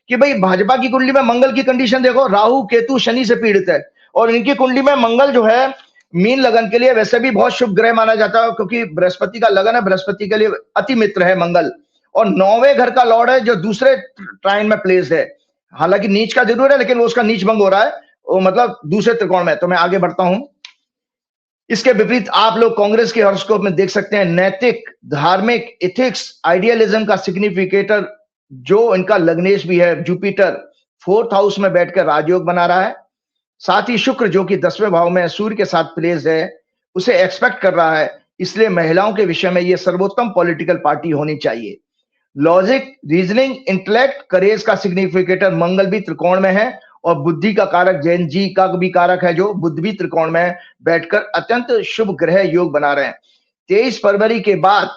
कि भाई भाजपा की कुंडली में मंगल की कंडीशन देखो, राहु केतु शनि से पीड़ित है और इनकी कुंडली में मंगल जो है मीन लगन के लिए वैसे भी बहुत शुभ ग्रह माना जाता है, क्योंकि बृहस्पति का लगन है, बृहस्पति के लिए अति मित्र है मंगल, और 9वें घर का लॉर्ड है जो दूसरे ट्राइन में प्लेस्ड है। हालांकि नीच का जरूर है, लेकिन वो उसका नीच भंग हो रहा है, वो मतलब दूसरे त्रिकोण में। तो मैं आगे बढ़ता हूं। इसके विपरीत आप लोग कांग्रेस के हॉरोस्कोप में देख सकते हैं नैतिक, धार्मिक, एथिक्स, आइडियलिज्म का सिग्निफिकेटर जो इनका लग्नेश भी है जुपिटर 4th हाउस में बैठकर राजयोग बना रहा है। साथ ही शुक्र जो कि 10वें भाव में सूर्य के साथ प्लेस है, उसे एक्सपेक्ट कर रहा है। इसलिए महिलाओं के विषय में यह सर्वोत्तम पॉलिटिकल पार्टी होनी चाहिए। लॉजिक, रीजनिंग, इंटेलेक्ट, करेज का सिग्निफिकेटर मंगल भी त्रिकोण में है और बुद्धि का कारक जैन जी का भी कारक है जो बुध भी त्रिकोण में बैठकर अत्यंत शुभ ग्रह योग बना रहे हैं। 23 फरवरी के बाद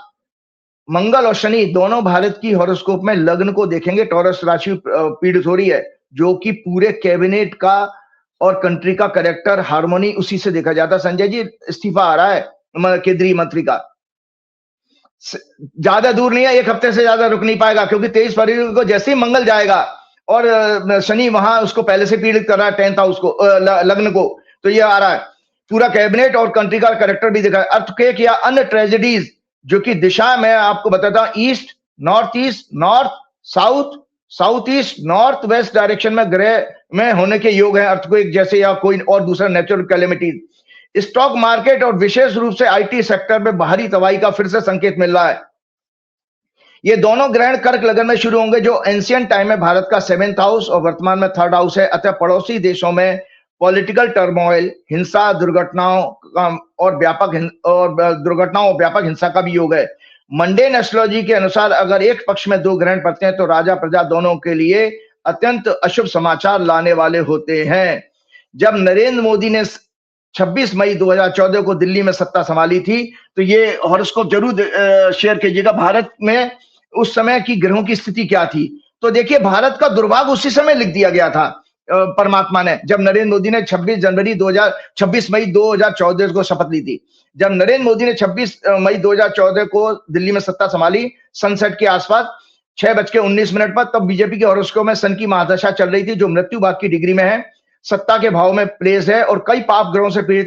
मंगल और शनि दोनों भारत की हॉरोस्कोप में लग्न को देखेंगे। टॉरस राशि पीड़ित हो रही है, जो कि पूरे कैबिनेट का और कंट्री का करेक्टर हार्मोनी उसी से देखा जाता है। संजय जी, इस्तीफा आ रहा है केंद्रीय मंत्री का, ज्यादा दूर नहीं है, एक हफ्ते से ज्यादा रुक नहीं पाएगा, क्योंकि 23 फरवरी को जैसे ही मंगल जाएगा और शनि वहां उसको पहले से पीड़ित कर रहा है 10th हाउस को, लग्न को, तो ये आ रहा है। पूरा कैबिनेट और कंट्री का करेक्टर भी दिखा है। अर्थक्वेक या अन्य ट्रेजेडीज जो कि दिशा मैं आपको बताता हूं, east, north, south, south east, north west direction में ग्रह में होने के योग है, अर्थक्वेक जैसे या कोई और दूसरा नेचुरल कैलेमिटीज। स्टॉक मार्केट और विशेष रूप से आईटी सेक्टर में बाहरी तबाही का फिर से संकेत मिल रहा है। ये दोनों ग्रहण कर्क लगन में शुरू होंगे, जो एंशियंट टाइम में भारत का 7th हाउस और वर्तमान में 3rd हाउस है। अतः पड़ोसी देशों में पॉलिटिकल टर्मोइल, हिंसा, दुर्घटनाओं और व्यापक हिंसा का भी योग है। मंडेन एस्ट्रोलॉजी के अनुसार अगर एक पक्ष में 2 ग्रहण पड़ते हैं तो राजा प्रजा दोनों के लिए अत्यंत अशुभ समाचार लाने वाले होते हैं। जब नरेंद्र मोदी ने 26 मई 2014 को दिल्ली में सत्ता संभाली थी, तो ये हॉरोस्कोप जरूर शेयर कीजिएगा, भारत में उस समय की ग्रहों की स्थिति क्या थी। तो देखिए, भारत का दुर्भाग्य उसी समय लिख दिया गया था परमात्मा ने, जब नरेंद्र मोदी ने 26 मई 2014 को शपथ ली थी। जब नरेंद्र मोदी ने 26 मई 2014 को दिल्ली में सत्ता संभाली, सनसेट के आसपास 6:19 पर, तब बीजेपी के हॉरोस्कोप में सन की महादशा चल रही थी, जो मृत्यु भाग की डिग्री में है, सत्ता के भाव में प्लेस है और कई पाप ग्रहों से पीड़ित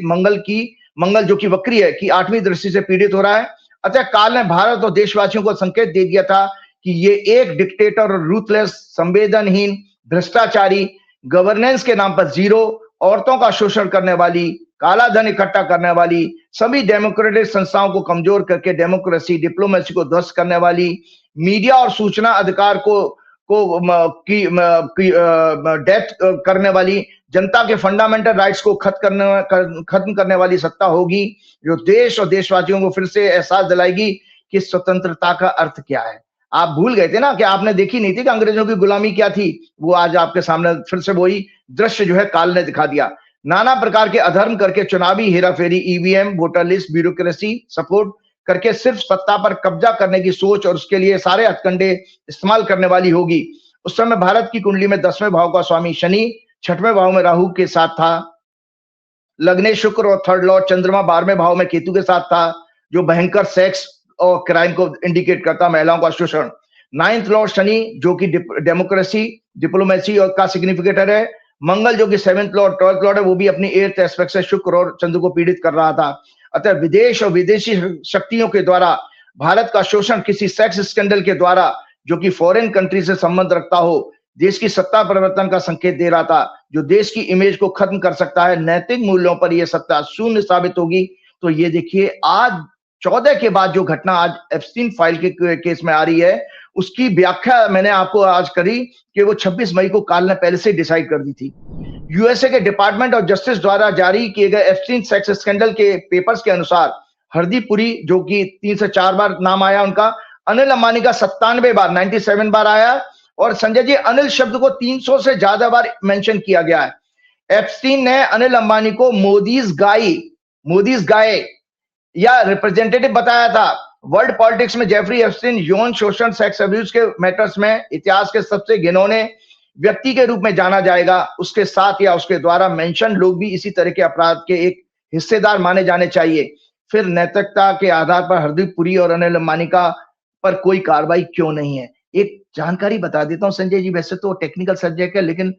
मंगल जो कि वक्री है, की 8वीं दृष्टि से पीड़ित हो रहा है। अतः काल ने भारत और देशवासियों को संकेत दे दिया था कि ये एक डिक्टेटर और रूथलेस, संवेदनहीन, भ्रष्टाचारी, गवर्नेंस के नाम पर जीरो, औरतों का शोषण करने वाली, काला धन इकट्ठा करने वाली, सभी डेमोक्रेटिक संस्थाओं को कमजोर करके डेमोक्रेसी, डिप्लोमेसी को ध्वस्त करने वाली, मीडिया और सूचना अधिकार को डेथ करने वाली, जनता के फंडामेंटल राइट्स को खत्म करने वाली सत्ता होगी, जो देश और देशवासियों को फिर से एहसास दिलाएगी कि स्वतंत्रता का अर्थ क्या है। आप भूल गए थे ना कि आपने देखी नहीं थी कि अंग्रेजों की गुलामी क्या थी, वो आज आपके सामने फिर से वही दृश्य जो है काल ने दिखा दिया। नाना प्रकार के अधर्म करके चुनावी हेराफेरी, EVM, voter list, bureaucracy support करके सिर्फ सत्ता पर कब्जा करने की सोच और उसके लिए सारे हथकंडे इस्तेमाल करने वाली होगी। उस समय भारत की कुंडली में 10वें भाव का स्वामी शनि 6वें भाव में राहु के साथ था, लग्ने शुक्र और 3rd लॉर्ड चंद्रमा 12वें भाव में केतु के साथ था, जो भयंकर सेक्स और क्राइम को इंडिकेट करता, महिलाओं का शोषण। 9th लॉर्ड शनि जो कि डेमोक्रेसी, डिप्लोमेसी और का सिग्निफिकेटर है। मंगल जो कि 7th लॉर्ड, 12th लॉर्ड है, वो भी अपनी 8th एस्पेक्ट से शुक्र और चंद्र को पीड़ित कर रहा था। अतः विदेश और विदेशी शक्तियों के द्वारा भारत का शोषण किसी सेक्स स्कैंडल के द्वारा, जो कि फॉरेन कंट्री से संबंध रखता हो, देश की सत्ता परिवर्तन का संकेत दे रहा था, जो देश की इमेज को खत्म कर सकता है। नैतिक मूल्यों पर यह सत्ता शून्य साबित होगी। तो ये देखिए, आज 14 के बाद जो घटना आज एप्स्टीन फाइल के केस में आ रही है, उसकी व्याख्या मैंने आपको आज करी कि वो 26 मई को काल ने पहले से डिसाइड कर दी थी। यूएसए के डिपार्टमेंट ऑफ जस्टिस द्वारा जारी किए गए एप्स्टीन सेक्स स्कैंडल के पेपर्स के अनुसार हरदीप पुरी, जो कि 3 से 4 बार नाम आया उनका, अनिल अंबानी का 97 बार, 97 बार आया, और संजय जी अनिल शब्द को 300 से ज्यादा बार मेंशन किया गया है। एप्स्टीन ने अनिल अंबानी को मोदीज गाय या रिप्रेजेंटेटिव बताया था। वर्ल्ड पॉलिटिक्स में जेफरी एप्स्टीन यौन शोषण, सेक्स अब्यूज के मैटर्स में इतिहास के सबसे घिनौने व्यक्ति के रूप में जाना जाएगा। उसके साथ या उसके द्वारा मेंशन लोग भी इसी तरह के अपराध के एक हिस्सेदार माने जाने चाहिए। फिर नैतिकता के आधार पर हरदीप पुरी और अनिल अंबानी का पर कोई कार्रवाई क्यों नहीं है? एक जानकारी बता देता हूं संजय जी, वैसे तो टेक्निकल सब्जेक्ट है, लेकिन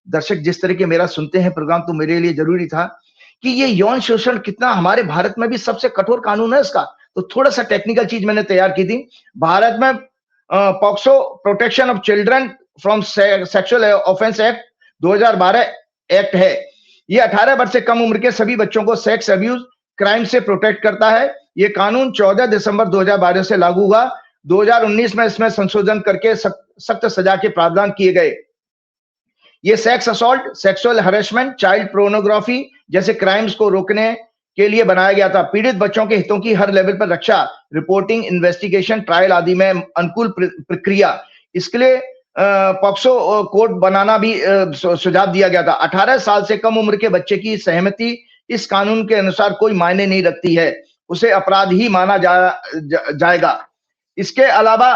दर्शक जिस तरह के मेरा सुनते हैं प्रोग्राम, तो मेरे लिए जरूरी था कि ये यौन शोषण कितना, हमारे भारत में भी सबसे कठोर कानून है इसका, तो थोड़ा सा टेक्निकल चीज मैंने तैयार की थी। भारत में POCSO, protection of children from sexual offence act 2012 act है। ये 18 वर्ष से कम उम्र के सभी बच्चों को सेक्स अब्यूज क्राइम से प्रोटेक्ट करता है। ये कानून 14 दिसंबर 2012 से लागू हुआ। 2019 में इसमें संशोधन करके सख्त सजा के प्रावधान किए गए। ये sex assault, sexual harassment, child pornography जैसे क्राइम्स को रोकने के लिए बनाया गया था। पीड़ित बच्चों के हितों की हर लेवल पर रक्षा, रिपोर्टिंग, इन्वेस्टिगेशन, ट्रायल आदि में अनुकूल प्रक्रिया, इसके लिए पॉक्सो कोड बनाना भी सुझाव दिया गया था। 18 साल से कम उम्र के बच्चे की सहमति इस कानून के अनुसार कोई मायने नहीं रखती है, उसे अपराध ही माना जाएगा। इसके अलावा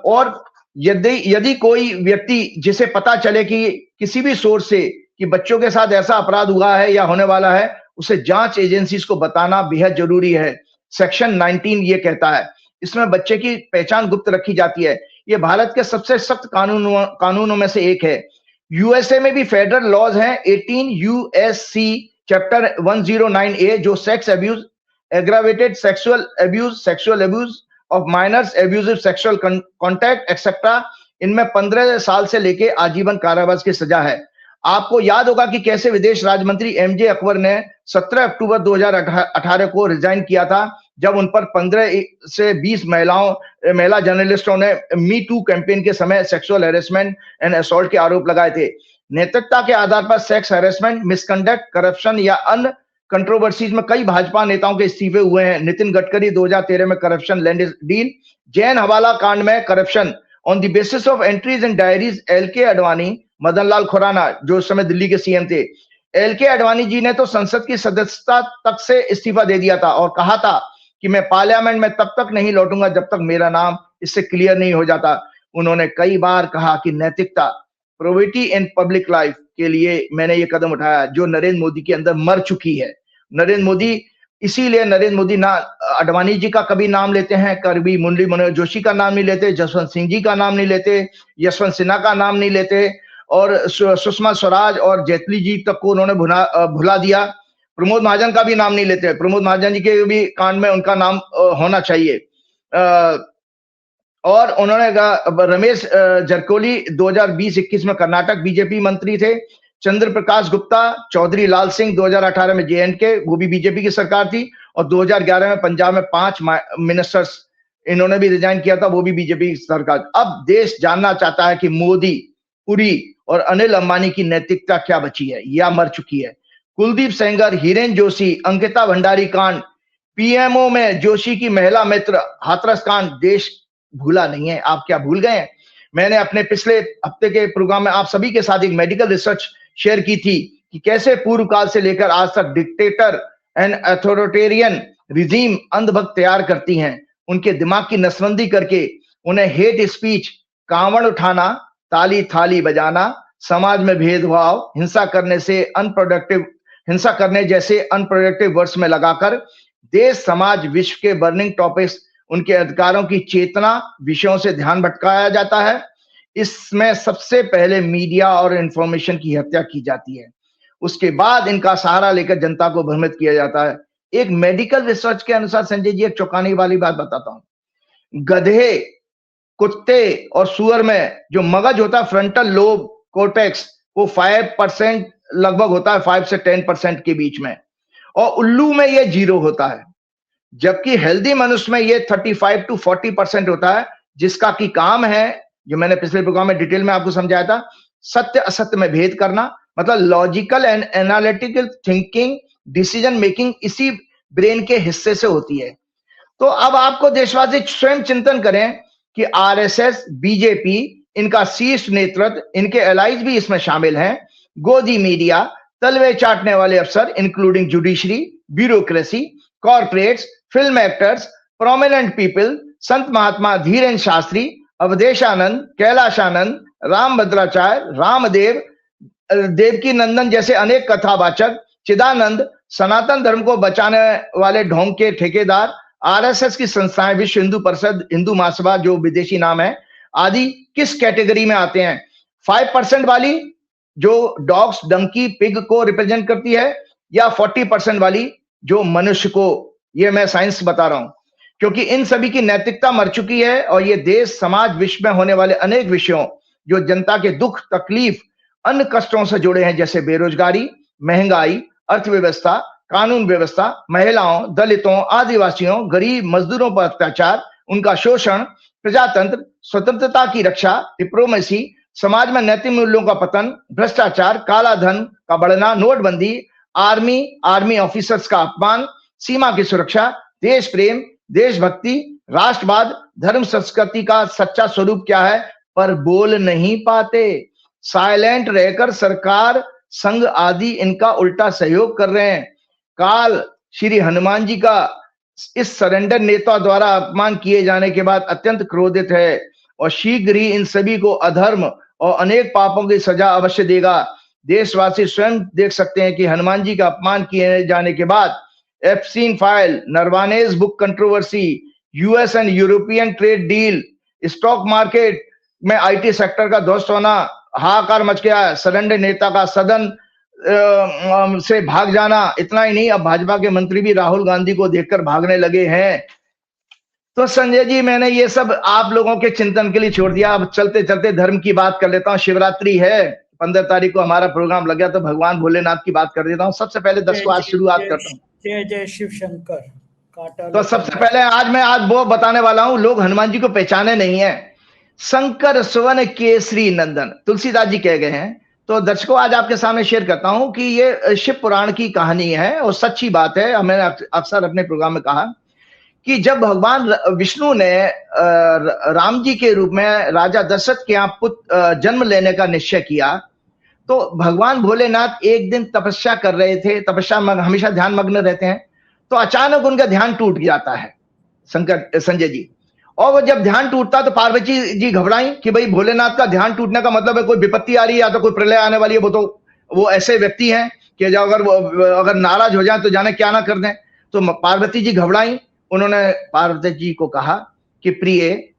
और यदि कोई व्यक्ति जिसे पता चले कि किसी भी सोर्स से कि बच्चों के साथ ऐसा अपराध हुआ है या होने वाला है, उसे जांच एजेंसीज को बताना बेहद जरूरी है। सेक्शन 19 ये कहता है, इसमें बच्चे की पहचान गुप्त रखी जाती है। ये भारत के सबसे सख्त कानूनों में से एक है। यूएसए में भी फेडरल लॉज हैं, 18 यूएससी चैप्टर 109A, जो sex abuse, aggravated sexual abuse of minors, abusive sexual contact etcetera, इनमें 15 साल से लेके आजीवन कारावास की सजा है। आपको याद होगा कि कैसे विदेश राज्य मंत्री एमजे अकबर ने 17 अक्टूबर 2018 को रिजाइन किया था, जब उन पर 15 से 20 महिला जर्नलिस्टों ने मी टू कैंपेन के समय सेक्सुअल हैरेसमेंट एंड असॉल्ट के आरोप लगाए थे। नैतिकता के आधार पर सेक्स हैरेसमेंट, मिसकंडक्ट, करप्शन या अन्य कंट्रोवर्सीज में कई भाजपा नेताओं के इस्तीफे हुए हैं। नितिन गडकरी 2013 में corruption land deal, Jain hawala कांड में corruption, on the basis of entries in diaries LK Advani, Madan Lal Khurana जो उस समय दिल्ली के सीएम थे, एलके अडवाणी जी ने तो संसद की सदस्यता तक से इस्तीफा दे दिया था और कहा था कि मैं पार्लियामेंट में तब तक नहीं लौटूंगा जब तक मेरा नाम इससे क्लियर नहीं हो जाता। उन्होंने कई बार कहा कि नैतिकता, प्रोबिटी इन पब्लिक लाइफ के लिए मैंने ये कदम उठाया जो नरेंद्र मोदी के अंदर मर चुकी है। नरेंद्र मोदी, इसीलिए नरेंद्र मोदी ना अडवाणी जी का कभी नाम लेते हैं, कभी मुरली मनोहर जोशी का नाम नहीं लेते, जसवंत सिंह जी का नाम नहीं लेते, यशवंत सिन्हा का नाम नहीं लेते, और सुषमा स्वराज और जेटली जी तक को उन्होंने भुला दिया। प्रमोद महाजन का भी नाम नहीं लेते। प्रमोद महाजन जी के भी कांड में उनका नाम होना चाहिए। और उन्होंने रमेश जरकोली 2020-21 में कर्नाटक बीजेपी मंत्री थे। चंद्र प्रकाश गुप्ता, चौधरी लाल सिंह 2018 में JNK, वो भी बीजेपी की सरकार थी, और 2011 में पंजाब में 5 मिनिस्टर्स इन्होंने भी रिजाइन किया था, वो भी बीजेपी की सरकार। अब देश जानना चाहता है कि मोदी, पुरी और अनिल अंबानी की नैतिकता क्या बची है या मर चुकी है। कुलदीप सेंगर, हिरेन जोशी, अंकिता भंडारी कांड, PMO में जोशी की महिला मित्र हाथरस कांड, देश भूला नहीं है। आप क्या भूल गए हैं? मैंने अपने पिछले हफ्ते के प्रोग्राम में आप सभी के साथ एक मेडिकल रिसर्च शेयर की थी कि कैसे पूर्व काल से लेकर आज तक डिक्टेटर एंड अथॉरिटेरियन रिजीम अंधभक्त तैयार करती हैं, उनके दिमाग की नसबंदी करके उन्हें हेट स्पीच, कांवड़ उठाना, ताली थाली बजाना, समाज में भेदभाव, हिंसा करने जैसे अनप्रोडक्टिव वर्ड्स में लगाकर देश, समाज, विश्व के बर्निंग टॉपिक्स, उनके अधिकारों की चेतना विषयों से ध्यान भटकाया जाता है। इसमें सबसे पहले मीडिया और इंफॉर्मेशन की हत्या की जाती है, उसके बाद इनका सहारा लेकर जनता को भ्रमित किया जाता है। एक मेडिकल रिसर्च के अनुसार संजय जी, एक चौंकाने वाली बात बताता हूं। गधे, कुत्ते और सुअर में जो मगज होता है, फ्रंटल लोब कोर्टेक्स, वो 5% लगभग होता है, 5 से 10% के बीच में, और उल्लू में ये 0 होता है, जबकि हेल्दी मनुष्य में ये 35 to 40% होता है, जिसका की काम है, जो मैंने पिछले प्रोग्राम में डिटेल में आपको समझाया था, सत्य असत्य में भेद करना, मतलब logical and analytical thinking, decision making इसी ब्रेन के हिस्से से होती है। तो अब आपको देशवासी स्वयं चिंतन करें कि RSS, बीजेपी, इनका शीर्ष नेतृत्व, इनके एलाइज भी इसमें शामिल हैं, गोदी मीडिया, तलवे चाटने वाले अफसर including judiciary, bureaucracy, corporates, film actors, prominent people, संत महात्मा धीरेन्द्र शास्त्री, अवधेशानंद, कैलाशानंद, राम भद्राचार्य, रामदेव, देवकी नंदन जैसे अनेक कथावाचक, चिदानंद, सनातन धर्म को बचाने वाले ढोंग के ठेकेदार, RSS की संस्थाएं, विश्व हिंदू परिषद, हिंदू महासभा जो विदेशी नाम है, आदि किस कैटेगरी में आते हैं? 5% वाली जो डॉग्स, डंकी, पिग को रिप्रेजेंट करती है, या 40% वाली जो मनुष्य को? ये मैं साइंस बता रहा हूं, क्योंकि इन सभी की नैतिकता मर चुकी है और ये देश, समाज, विश्व में होने वाले अनेक विषयों जो जनता के दुख, तकलीफ, अन्य कष्टों से जुड़े हैं, जैसे बेरोजगारी, महंगाई, अर्थव्यवस्था, कानून व्यवस्था, महिलाओं, दलितों, आदिवासियों, गरीब मजदूरों पर अत्याचार, उनका शोषण, प्रजातंत्र, स्वतंत्रता की रक्षा, डिप्लोमेसी, समाज में नैतिक मूल्यों का पतन, भ्रष्टाचार, काला धन का बढ़ना, नोटबंदी, आर्मी ऑफिसर्स का अपमान, सीमा की सुरक्षा, देश प्रेम, देशभक्ति, राष्ट्रवाद, धर्म संस्कृति का सच्चा स्वरूप क्या है, पर बोल नहीं पाते। साइलेंट रहकर सरकार, संघ आदि इनका उल्टा सहयोग कर रहे हैं। काल श्री हनुमान जी का इस सरेंडर नेता द्वारा अपमान किए जाने के बाद अत्यंत क्रोधित है और शीघ्र ही इन सभी को अधर्म और अनेक पापों की सजा अवश्य देगा। देशवासी स्वयं देख सकते हैं कि हनुमान जी का अपमान किए जाने के बाद Epstein file, Naravane's book controversy, US and European trade deal, stock market में आईटी सेक्टर का ध्वस्त होना, हाहाकार मच गया। सरेंडर नेता का सदन से भाग जाना, इतना ही नहीं, अब भाजपा के मंत्री भी राहुल गांधी को देखकर भागने लगे हैं। तो संजय जी, मैंने ये सब आप लोगों के चिंतन के लिए छोड़ दिया। अब चलते चलते धर्म की बात कर लेता हूँ। शिवरात्रि है, 15 तारीख को हमारा प्रोग्राम लग गया, तो भगवान भोलेनाथ की बात कर देता हूँ। सबसे पहले दर्शकों आज शुरुआत करता हूँ। जय जय शिव शंकर। तो सबसे पहले आज वो बताने वाला हूं, लोग हनुमान जी को पहचाने नहीं है। शंकर सुवन केसरी नंदन तुलसीदास जी कह गए हैं। तो दर्शकों आज आपके सामने शेयर करता हूं कि ये शिव पुराण की कहानी है और सच्ची बात है। मैंने अक्सर अपने प्रोग्राम में कहा कि जब भगवान विष्णु ने राम जी के रूप में राजा दशरथ के यहाँ जन्म लेने का निश्चय किया, तो भगवान भोलेनाथ एक दिन तपस्या कर रहे थे। तपस्या हमेशा ध्यान मग्न रहते हैं। तो अचानक उनका ध्यान टूट जाता है संजय जी। और वो जब ध्यान टूटता तो पार्वती जी घबराई कि भाई भोलेनाथ का ध्यान टूटने का मतलब है कोई विपत्ति आ रही है या तो कोई प्रलय आने वाली है। वो ऐसे व्यक्ति हैं कि जो अगर नाराज हो जाए तो जाने क्या ना कर दें। तो पार्वती जी घबराई। उन्होंने पार्वती जी को कहा कि प्रिय,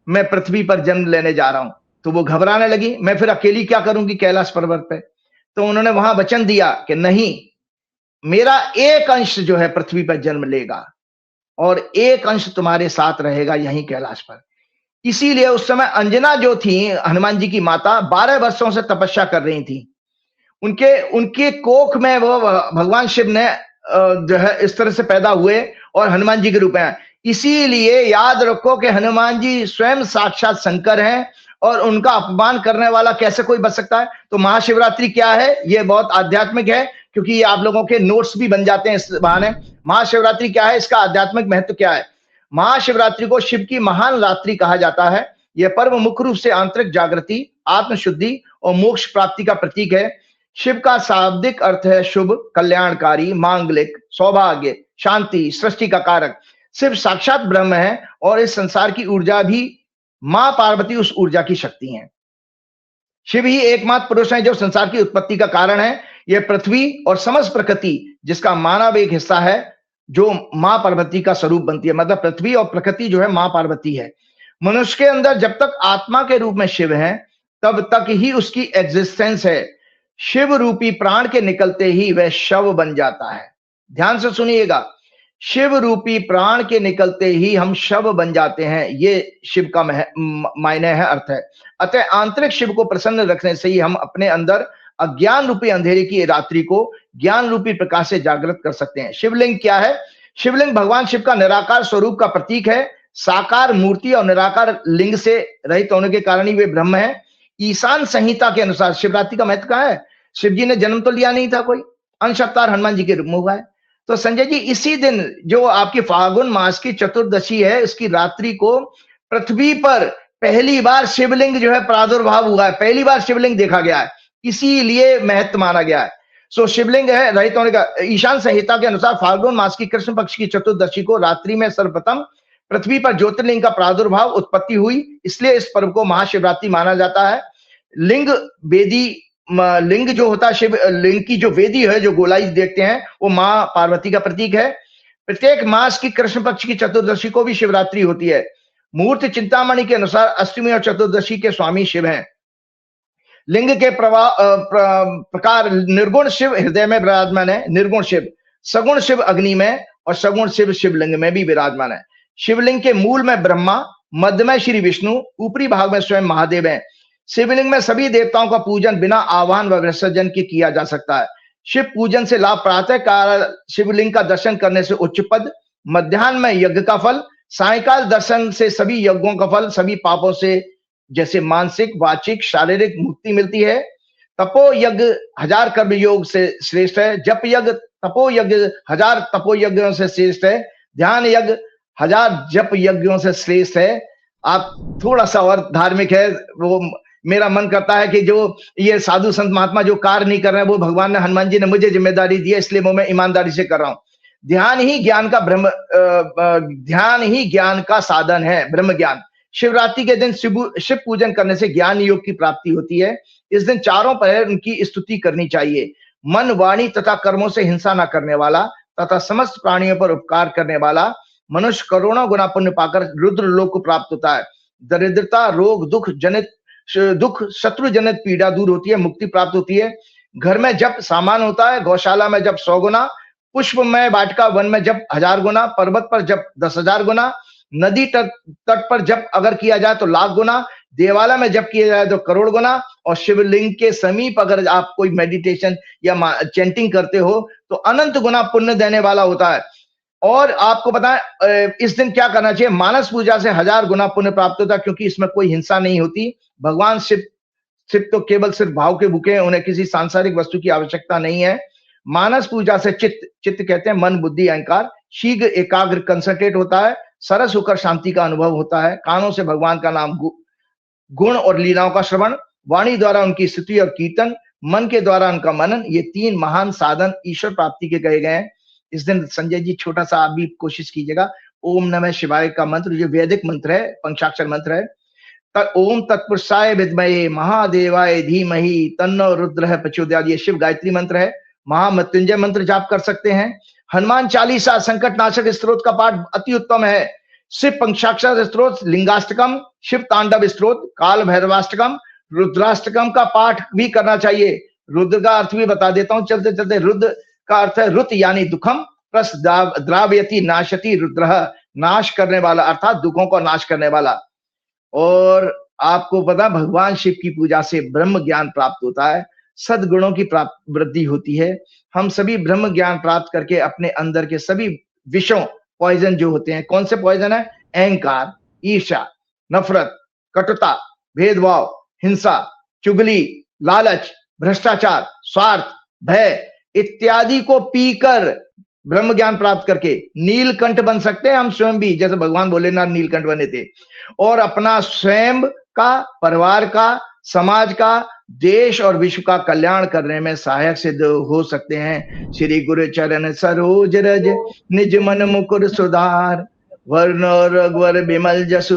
मैं पृथ्वी पर जन्म लेने जा रहा हूं। तो वो घबराने लगी, मैं फिर अकेली क्या करूंगी कैलाश पर्वत पे। तो उन्होंने वहां वचन दिया कि नहीं, मेरा एक अंश जो है पृथ्वी पर जन्म लेगा और एक अंश तुम्हारे साथ रहेगा यहीं कैलाश पर। इसीलिए उस समय अंजना जो थी हनुमान जी की माता, 12 वर्षों से तपस्या कर रही थी। उनके कोख में वो भगवान शिव ने जो है इस तरह से पैदा हुए और हनुमान जी के रूप में। इसीलिए याद रखो कि हनुमान जी स्वयं साक्षात शंकर हैं और उनका अपमान करने वाला कैसे कोई बच सकता है। तो महाशिवरात्रि क्या है, ये बहुत आध्यात्मिक है, क्योंकि ये आप लोगों के नोट्स भी बन जाते हैं इस बहाने। महाशिवरात्रि क्या है, इसका आध्यात्मिक महत्व क्या है। महाशिवरात्रि को शिव की महान रात्रि कहा जाता है। यह पर्व मुख्य रूप से आंतरिक जागृति, आत्मशुद्धि और मोक्ष प्राप्ति का प्रतीक है। शिव का शाब्दिक अर्थ है शुभ, कल्याणकारी, मांगलिक, सौभाग्य, शांति, सृष्टि का कारक। शिव साक्षात ब्रह्म है और इस संसार की ऊर्जा भी मां पार्वती उस ऊर्जा की शक्ति है। शिव ही एकमात्र पुरुष है जो संसार की उत्पत्ति का कारण है। यह पृथ्वी और समस्त प्रकृति, जिसका मानव एक हिस्सा है, जो मां पार्वती का स्वरूप बनती है। मतलब पृथ्वी और प्रकृति जो है मां पार्वती है। मनुष्य के अंदर जब तक आत्मा के रूप में शिव है, तब तक ही उसकी एग्जिस्टेंस है। शिव रूपी प्राण के निकलते ही वह शव बन जाता है। ध्यान से सुनिएगा, शिव रूपी प्राण के निकलते ही हम शव बन जाते हैं। ये शिव का मायने है, अर्थ है। अतः आंतरिक शिव को प्रसन्न रखने से ही हम अपने अंदर अज्ञान रूपी अंधेरे की रात्रि को ज्ञान रूपी प्रकाश से जागृत कर सकते हैं। शिवलिंग क्या है? शिवलिंग भगवान शिव का निराकार स्वरूप का प्रतीक है। साकार मूर्ति और निराकार लिंग से रहित होने के कारण ही वे ब्रह्म है। ईशान संहिता के अनुसार शिवरात्रि का महत्व कहाँ है? शिव जी ने जन्म तो लिया नहीं था कोई, अंश अवतार हनुमान जी के रूप में हुआ है। तो संजय जी, इसी दिन जो आपकी फागुन मास की चतुर्दशी है, इसकी रात्रि को पृथ्वी पर पहली बार शिवलिंग जो है प्रादुर्भाव हुआ है। पहली बार शिवलिंग देखा गया है, इसीलिए महत्व माना गया है। सो शिवलिंग है रहित होने का। ईशान संहिता के अनुसार फाल्गुन मास की कृष्ण पक्ष की चतुर्दशी को रात्रि में सर्वप्रथम पृथ्वी पर ज्योतिर्लिंग का प्रादुर्भाव उत्पत्ति हुई, इसलिए इस पर्व को महाशिवरात्रि माना जाता है। लिंग जो होता है शिव लिंग की जो वेदी है, जो गोलाई देखते हैं, वो मां पार्वती का प्रतीक है। प्रत्येक मास की कृष्ण पक्ष की चतुर्दशी को भी शिवरात्रि होती है। मूर्ति चिंतामणि के अनुसार अष्टमी और चतुर्दशी के स्वामी शिव हैं। लिंग के प्रकार निर्गुण शिव हृदय में विराजमान है, निर्गुण शिव, सगुण शिव अग्नि में और सगुण शिव शिवलिंग में भी विराजमान है। शिवलिंग के मूल में ब्रह्मा, मध्य में श्री विष्णु, ऊपरी भाग में स्वयं महादेव हैं। शिवलिंग में सभी देवताओं का पूजन बिना आह्वान व विसर्जन के किया जा सकता है। शिव पूजन से लाभ प्रातः काल शिवलिंग का दर्शन करने से उच्च पद, मध्याह्न में यज्ञ का फल, सायकाल दर्शन से सभी यज्ञों का फल, सभी पापों से जैसे मानसिक, वाचिक, शारीरिक मुक्ति मिलती है। तपो यज्ञ 1000 कर्म योग से श्रेष्ठ है, जप यज्ञ तपो यज्ञ 1000 तपो यज्ञों से श्रेष्ठ है, ध्यान यज्ञ 1000 जप यज्ञों से श्रेष्ठ है। आप थोड़ा सा और धार्मिक है, वो मेरा मन करता है कि जो ये साधु संत महात्मा जो कार्य नहीं कर रहे हैं, वो भगवान ने, हनुमान जी ने मुझे जिम्मेदारी दी है, इसलिए वो मैं ईमानदारी से कर रहा हूं। ध्यान ही ज्ञान का ध्यान ही ज्ञान का साधन है, ब्रह्म ज्ञान। शिवरात्रि के दिन शिव पूजन करने से ज्ञान योग की प्राप्ति होती है। इस दिन चारों पहर उनकी स्तुति करनी चाहिए। मन, वाणी तथा कर्मों से हिंसा न करने वाला तथा समस्त प्राणियों पर उपकार करने वाला मनुष्य करोड़ों गुना पुण्य पाकर रुद्र लोक को प्राप्त होता है। दरिद्रता, रोग, दुख, शत्रु जनित पीड़ा दूर होती है, मुक्ति प्राप्त होती है। घर में जब सामान होता है, गौशाला में जब 100 गुना, पुष्प में वाटिका वन में जब 1000 गुना, पर्वत पर जब 10,000 गुना, नदी तट पर जब अगर किया जाए तो लाख गुना, देवालय में जब किया जाए तो करोड़ गुना, और शिवलिंग के समीप अगर आप कोई मेडिटेशन या चैंटिंग करते हो तो अनंत गुना पुण्य देने वाला होता है। और आपको पता है इस दिन क्या करना चाहिए? मानस पूजा से 1000 गुना पुण्य प्राप्त होता है, क्योंकि इसमें कोई हिंसा नहीं होती। भगवान शिव तो केवल सिर्फ भाव के भूखे हैं, उन्हें किसी सांसारिक वस्तु की आवश्यकता नहीं है। मानस पूजा से चित्त कहते हैं मन, बुद्धि, अहंकार, शीघ्र एकाग्र कंसंट्रेट होता है, सरस होकर शांति का अनुभव होता है। कानों से भगवान का नाम, गुण और लीलाओं का श्रवण, वाणी द्वारा उनकी स्तुति और कीर्तन, मन के द्वारा उनका मनन, ये 3 महान साधन ईश्वर प्राप्ति के कहे गए हैं। इस दिन संजय जी छोटा सा आप भी कोशिश कीजिएगा। ओम नमः शिवाय का मंत्र, जो वैदिक मंत्र है, पंचाक्षर मंत्र है। ओम तत्पुरुषाय विद्महे महादेवाय धीमहि तन्नो रुद्रः प्रचोदयात्, ये शिव गायत्री मंत्र है। महामृत्युंजय मंत्र जाप कर सकते हैं। हनुमान चालीसा, संकट नाशक स्तोत्र का पाठ अति उत्तम है। शिव पंचाक्षर स्तोत्र, लिंगाष्टकम, शिव तांडव स्तोत्र, काल भैरवाष्टकम, रुद्राष्टकम का पाठ भी करना चाहिए। रुद्र का अर्थ भी बता देता हूं चलते चलते। रुद्र का अर्थ है रुत यानी दुखम, प्लस द्रावयति नाशति रुद्रः, नाश करने वाला, अर्थात दुखों को नाश करने वाला। और आपको पता, भगवान शिव की पूजा से ब्रह्म ज्ञान प्राप्त होता है, सद्गुणों की वृद्धि होती है। हम सभी ब्रह्म ज्ञान प्राप्त करके अपने अंदर के सभी विषों, पॉइजन जो होते हैं, कौन से पॉइजन है? अहंकार, ईर्ष्या, नफरत, कटुता, भेदभाव, हिंसा, चुगली, लालच, भ्रष्टाचार, स्वार्थ, भय इत्यादि को पीकर ब्रह्म ज्ञान प्राप्त करके नीलकंठ बन सकते हैं हम स्वयं भी, जैसे भगवान भोलेनाथ नीलकंठ बने थे। और अपना स्वयं का, परिवार का, समाज का, देश और विश्व का कल्याण करने में सहायक सिद्ध हो सकते हैं। श्री गुरु चरण सरोज रज निज मन मुकुर सुधार, वर्ण रघुवर बिमल जसु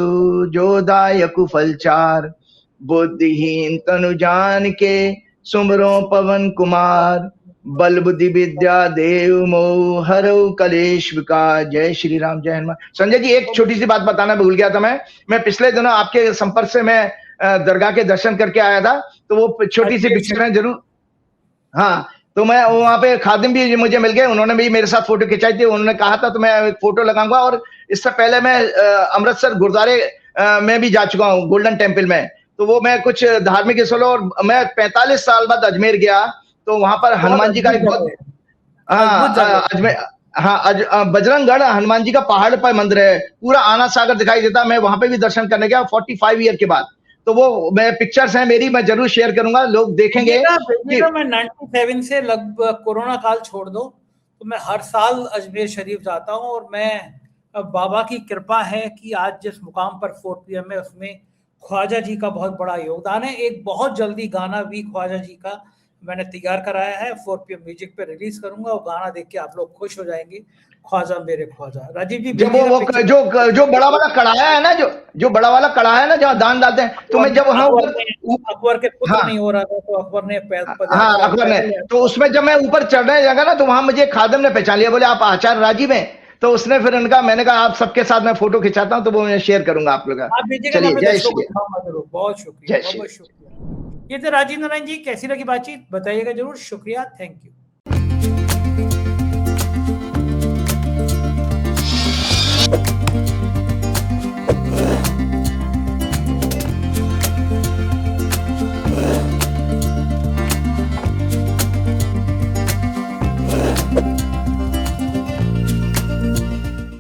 जो दायक फलचार, बुद्धिहीन तनु जान के सुमरो पवन कुमार, बल बुद्धि विद्या देव मोह हरौ कलेश विकार। जय श्री राम, जय हनुमान। संजय जी एक छोटी सी बात बताना भूल गया था मैं पिछले दिनों आपके संपर्क से मैं दरगाह के दर्शन करके आया था, तो वो छोटी सी पिक्चर है जरूर। हाँ, तो मैं वहां पे खादिम भी मुझे मिल गए, उन्होंने भी मेरे साथ फोटो खिंचाई थी। उन्होंने कहा था तो मैं फोटो लगाऊंगा। और इससे पहले मैं अमृतसर गुरुद्वारे में भी जा चुका हूँ, गोल्डन टेम्पल में। तो वो मैं कुछ धार्मिक स्थलों, और मैं 45 साल बाद अजमेर गया, तो वहां पर हनुमान जी का एक बहुत बजरंगगढ़ हनुमान जी का पहाड़ पर मंदिर है, पूरा आना सागर दिखाई देता। मैं वहां पे भी दर्शन करने गया 45 ईयर के बाद। तो वो मैं पिक्चर्स हैं मेरी, मैं जरूर शेयर करूंगा, लोग देखेंगे। मैं 97 से लगभग कोरोना काल छोड़ दो तो मैं हर साल अजमेर शरीफ जाता हूँ। और मैं, बाबा की कृपा है कि आज जिस मुकाम पर 4 PM है, उसमें ख्वाजा जी का बहुत बड़ा योगदान है। एक बहुत जल्दी गाना भी ख्वाजा जी का मैंने तैयार कराया है, 4 PM म्यूजिक पे रिलीज करूंगा। और गाना देख के आप लोग खुश हो जाएंगे, ख्वाजा मेरे ख्वाजा। राजीव जी, जब वो जो बड़ा वाला कढ़ाया है ना, जो बड़ा वाला कढ़ा है ना, जहाँ दान डालते हैं, तो मैं जब अकबर के पुत्र नहीं हो रहा था, तो अकबर ने अकबर ने, तो उसमें जब मैं ऊपर चढ़ने लगा ना, तो वहां मुझे खादिम ने पहचान लिया, बोले आप आचार्य राजीव हैं। तो उसने फिर उनका, मैंने कहा आप सबके साथ मैं फोटो खिंचाता हूँ, तो वो मैं शेयर करूंगा आप लोग। चलिए, जय श्री राम, बहुत शुक्रिया, बहुत शुक्रिया। ये थे राजीव नारायण जी। कैसी लगी बातचीत बताइएगा जरूर। शुक्रिया, थैंक यू।